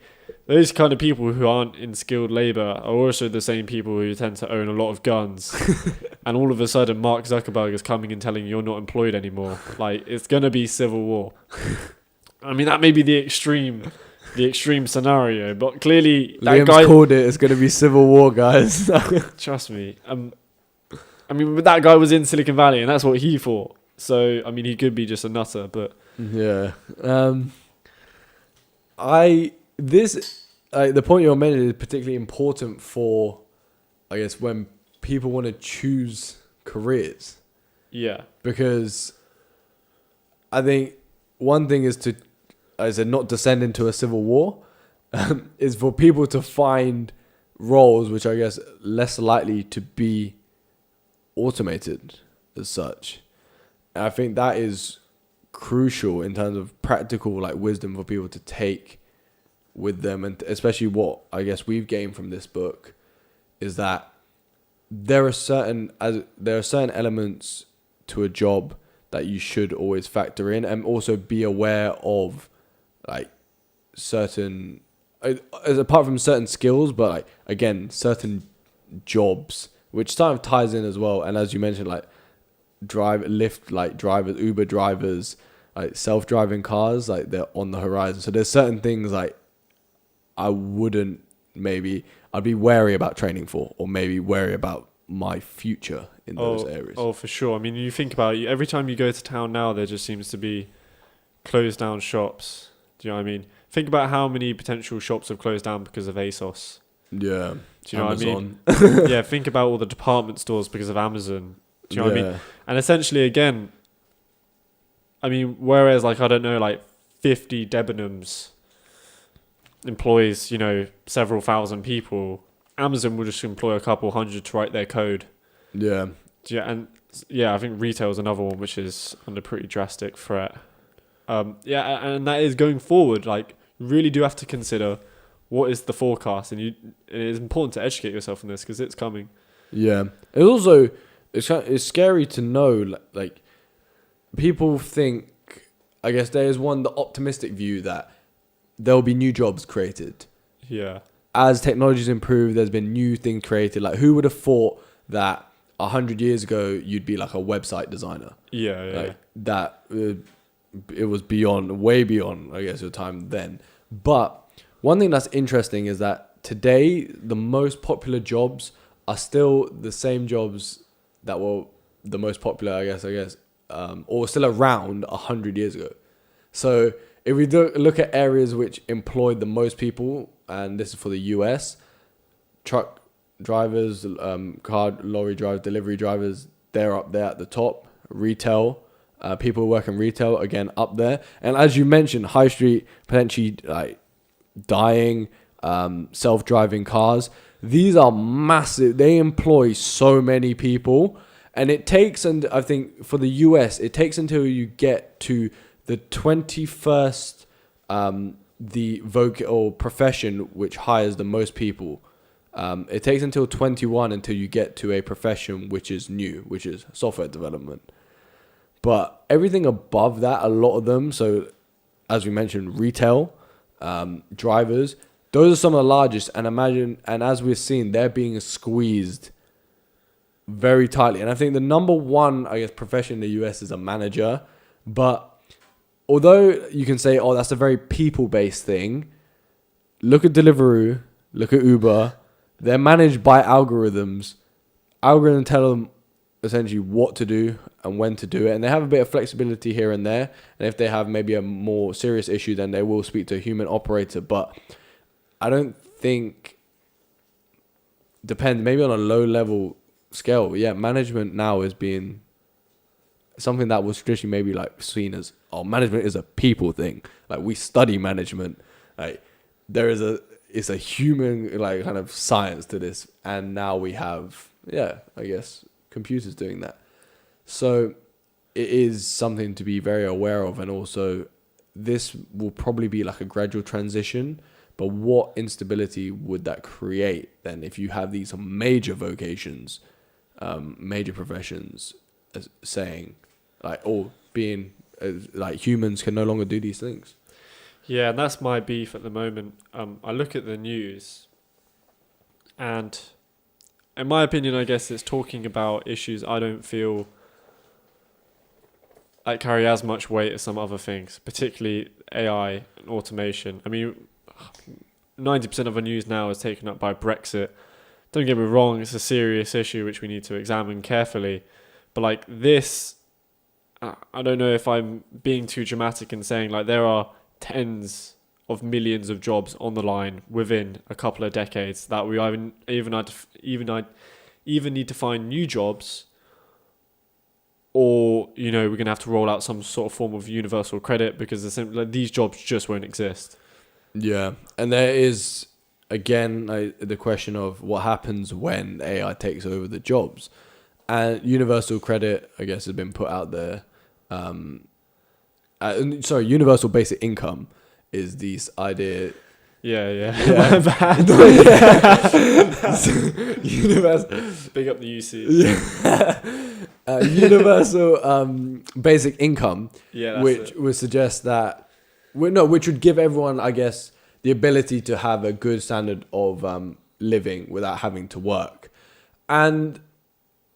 those kind of people who aren't in skilled labour are also the same people who tend to own a lot of guns. And all of a sudden, Mark Zuckerberg is coming and telling you you're not employed anymore. Like, it's going to be civil war. I mean, that may be the extreme scenario, but clearly that Liam's guy called it. It's going to be civil war, guys. Trust me. I mean, but that guy was in Silicon Valley, and that's what he thought. So, I mean, he could be just a nutter, but yeah. The point you're making is particularly important for, I guess, when people want to choose careers. yeah, Because I think one thing is to, as I said, not descend into a civil war, is for people to find roles which I guess less likely to be automated as such. And I think that is crucial in terms of practical like wisdom for people to take with them, and especially what I guess we've gained from this book is that there are certain elements to a job that you should always factor in, and also be aware of like certain, as apart from certain skills, but like again certain jobs, which kind of ties in as well. And as you mentioned, like Lyft, like drivers, Uber drivers, like self-driving cars, like they're on the horizon. So there's certain things like I'd be wary about training for, or maybe wary about my future in those areas. Oh, for sure. I mean, you think about it, every time you go to town now, there just seems to be closed down shops. Do you know what I mean? Think about how many potential shops have closed down because of ASOS. Yeah. Do you know Amazon. what I mean? Yeah, think about all the department stores because of Amazon. Do you know what I mean? And essentially, again, I mean, whereas, like, I don't know, like 50 Debenhams employs, several thousand people, Amazon will just employ a couple hundred to write their code. Yeah. Yeah, and yeah, I think retail is another one which is under pretty drastic threat. Yeah, and that is going forward. Like, you really do have to consider what is the forecast, and it is important to educate yourself on this because it's coming. Yeah. It's also it's scary to know, like people think, I guess there is the optimistic view that there'll be new jobs created. Yeah. As technology's improved, there's been new things created. Like, who would have thought that 100 years ago you'd be like a website designer? Yeah, yeah. Like that, it was way beyond, I guess, your time then. But one thing that's interesting is that today the most popular jobs are still the same jobs that were the most popular, I guess, or still around 100 years ago. So if we look at areas which employed the most people, and this is for the US, truck drivers, lorry drivers, delivery drivers, they're up there at the top. Retail, people who work in retail, again, up there. And as you mentioned, high street, potentially like dying, self-driving cars. These are massive. They employ so many people. And it takes, and I think for the US, it takes until you get to the 21st, the voc profession which hires the most people. It takes until 21 until you get to a profession which is new, which is software development. But everything above that, a lot of them, so as we mentioned, retail, drivers, those are some of the largest. And as we've seen, they're being squeezed very tightly. And I think the number one, I guess, profession in the US is a manager. But although you can say, oh, that's a very people-based thing, look at Deliveroo, look at Uber. They're managed by algorithms. Algorithms tell them essentially what to do and when to do it. And they have a bit of flexibility here and there. And if they have maybe a more serious issue, then they will speak to a human operator. But I don't think, depends, maybe on a low-level scale. Yeah, management now is being something that was traditionally maybe like seen as, oh, management is a people thing. Like, we study management. Like, it's a human, like, kind of science to this. And now we have, I guess, computers doing that. So it is something to be very aware of. And also, this will probably be like a gradual transition. But what instability would that create then if you have these major vocations, major professions saying, like, or being like humans can no longer do these things? Yeah, and that's my beef at the moment. I look at the news, and in my opinion, I guess it's talking about issues I don't feel like carry as much weight as some other things, particularly AI and automation. I mean, 90% of the news now is taken up by Brexit. Don't get me wrong, it's a serious issue which we need to examine carefully. But like this, I don't know if I'm being too dramatic in saying, like, there are tens of millions of jobs on the line within a couple of decades that we even need to find new jobs, or, you know, we're going to have to roll out some sort of form of universal credit because these jobs just won't exist. Yeah, and there is, again, the question of what happens when AI takes over the jobs. And universal credit, I guess, has been put out there. Universal basic income is this idea. Yeah. My bad. Universal. Big up the UC. Yeah. Universal basic income, which would suggest that, which would give everyone, I guess, the ability to have a good standard of living without having to work. And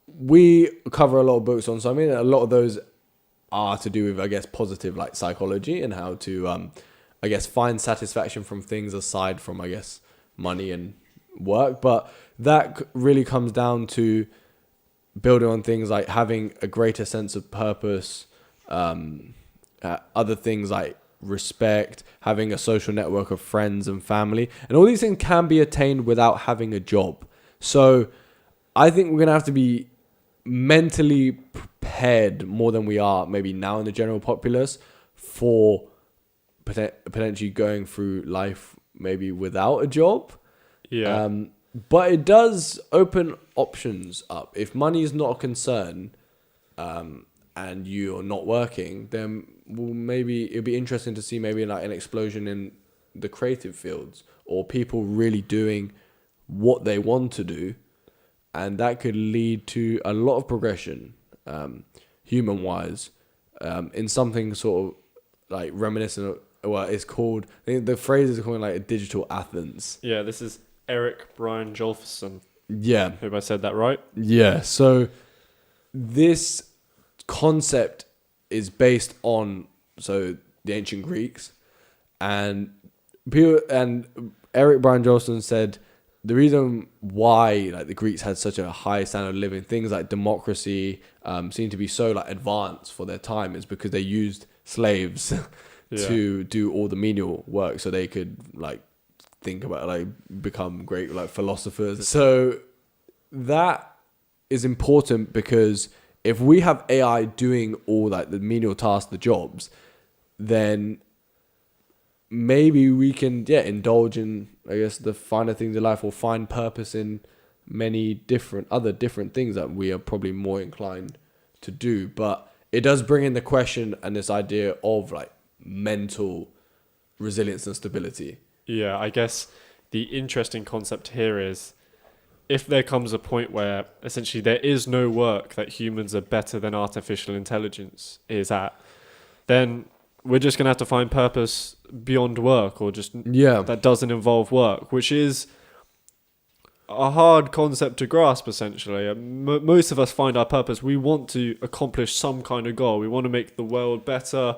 we cover a lot of books on, so I mean, a lot of those are to do with, I guess, positive, like, psychology and how to, I guess, find satisfaction from things aside from, I guess, money and work. But that really comes down to building on things like having a greater sense of purpose, other things like respect, having a social network of friends and family. And all these things can be attained without having a job. So I think we're going to have to be mentally prepared more than we are maybe now in the general populace for potentially going through life maybe without a job. Yeah. But it does open options up. If money is not a concern, and you're not working, then maybe it'd be interesting to see maybe like an explosion in the creative fields, or people really doing what they want to do, and that could lead to a lot of progression, human wise, in something sort of like reminiscent of what it's called. I think the phrase is called like a digital Athens. Yeah, this is Eric Brian Jolfson. Yeah. Hope I said that right. Yeah. So this concept is based on the ancient Greeks, and Eric Brian Jolfson said the reason why like the Greeks had such a high standard of living, things like democracy, seemed to be so like advanced for their time, is because they used slaves to do all the menial work, so they could like think about like become great like philosophers. So that is important, because if we have AI doing all like the menial tasks, the jobs, then maybe we can indulge in, I guess, the finer things in life, or find purpose in many different things that we are probably more inclined to do. But it does bring in the question and this idea of like mental resilience and stability. Yeah, I guess the interesting concept here is, if there comes a point where essentially there is no work that humans are better than artificial intelligence is at, then we're just going to have to find purpose beyond work, or just that doesn't involve work, which is a hard concept to grasp, essentially. Most of us find our purpose. We want to accomplish some kind of goal. We want to make the world better.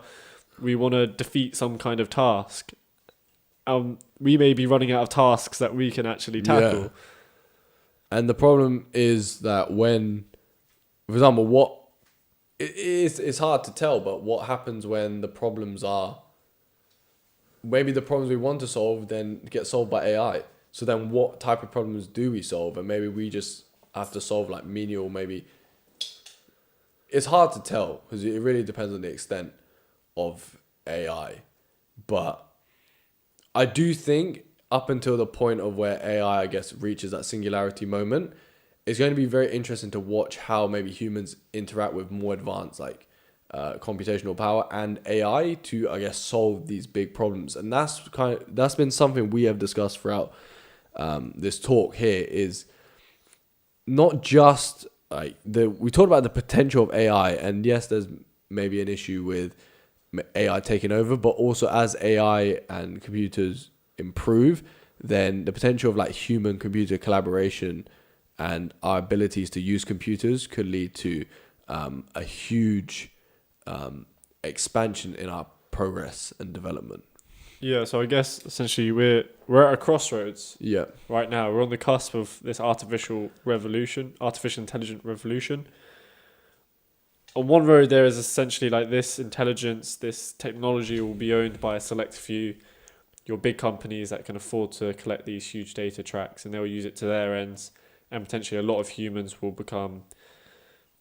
We want to defeat some kind of task. We may be running out of tasks that we can actually tackle. Yeah. And the problem is that when, for example, it's hard to tell, but what happens when the problems are, maybe the problems we want to solve then get solved by AI. So then what type of problems do we solve? And maybe we just have to solve like menial, maybe. It's hard to tell, because it really depends on the extent of AI. But I do think up until the point of where AI, I guess, reaches that singularity moment, it's going to be very interesting to watch how maybe humans interact with more advanced like computational power and AI to, I guess, solve these big problems. And that's been something we have discussed throughout this talk here, is not just like we talked about the potential of AI, and yes, there's maybe an issue with AI taking over, but also as AI and computers improve, then the potential of like human computer collaboration and our abilities to use computers could lead to a huge expansion in our progress and development. Yeah, so I guess essentially we're at a crossroads. Yeah. Right now, we're on the cusp of this artificial intelligent revolution. On one road, there is essentially like this intelligence, this technology will be owned by a select few, your big companies that can afford to collect these huge data tracks, and they'll use it to their ends. And potentially a lot of humans will become,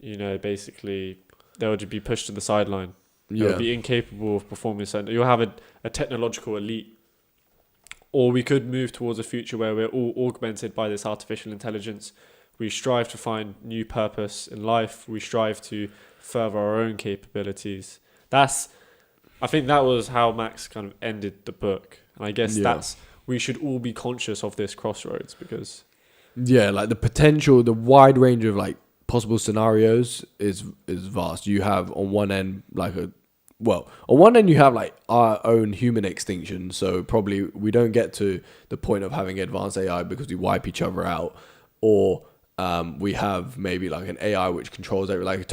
basically, they'll just be pushed to the sideline. Yeah. They'll be incapable of performing something. You'll have a technological elite. Or we could move towards a future where we're all augmented by this artificial intelligence. We strive to find new purpose in life. We strive to further our own capabilities. I think that was how Max kind of ended the book. And I guess we should all be conscious of this crossroads, because... Yeah, like the potential, the wide range of like possible scenarios is vast. You have on one end you have like our own human extinction. So probably we don't get to the point of having advanced AI because we wipe each other out, or we have maybe like an AI which controls everything, like a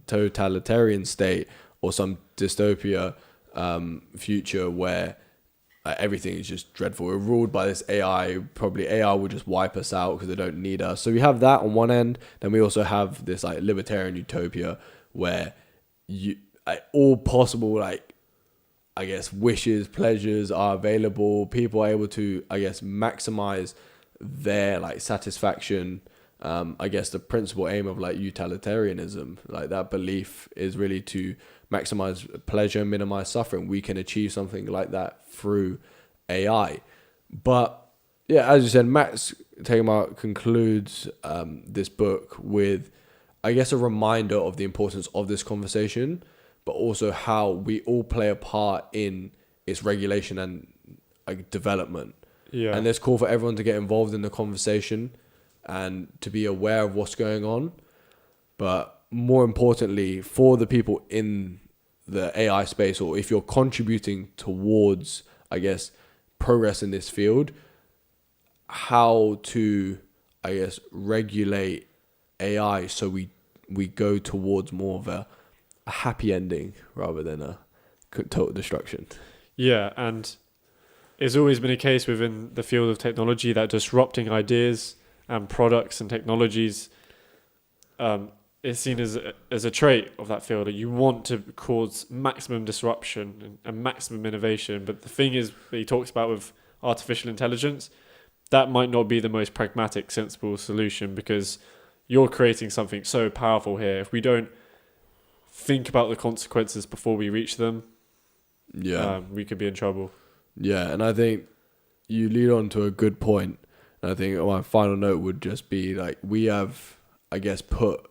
totalitarian state, or some dystopia future where everything is just dreadful. We're ruled by this AI. Probably AI will just wipe us out because they don't need us. So we have that on one end. Then we also have this like libertarian utopia where all possible like, I guess, wishes, pleasures are available. People are able to, I guess, maximize their like satisfaction. I guess the principal aim of like utilitarianism, like that belief, is really to maximize pleasure, minimize suffering. We can achieve something like that through AI. But yeah, as you said, Max Tegmark concludes this book with, I guess, a reminder of the importance of this conversation, but also how we all play a part in its regulation and like development. Yeah. And it's cool for everyone to get involved in the conversation and to be aware of what's going on. But more importantly, for the people in the AI space, or if you're contributing towards, I guess, progress in this field, how to, I guess, regulate AI so we go towards more of a happy ending rather than a total destruction. Yeah, and it's always been a case within the field of technology that disrupting ideas and products and technologies is seen as a trait of that field, that you want to cause maximum disruption and maximum innovation. But the thing is, that he talks about with artificial intelligence, that might not be the most pragmatic, sensible solution, because you're creating something so powerful here. If we don't think about the consequences before we reach them, we could be in trouble. Yeah, and I think you lead on to a good point. And I think my final note would just be like, we have, I guess, put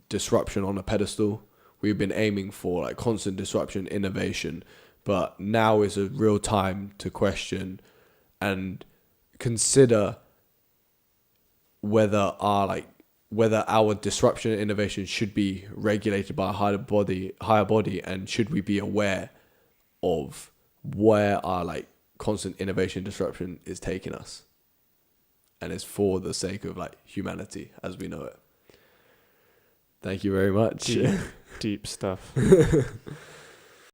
disruption on a pedestal. We've been aiming for like constant disruption, innovation, but now is a real time to question and consider whether our disruption and innovation should be regulated by a higher body, and should we be aware of where our like constant innovation disruption is taking us, and it's for the sake of like humanity as we know it. Thank you very much. Deep stuff.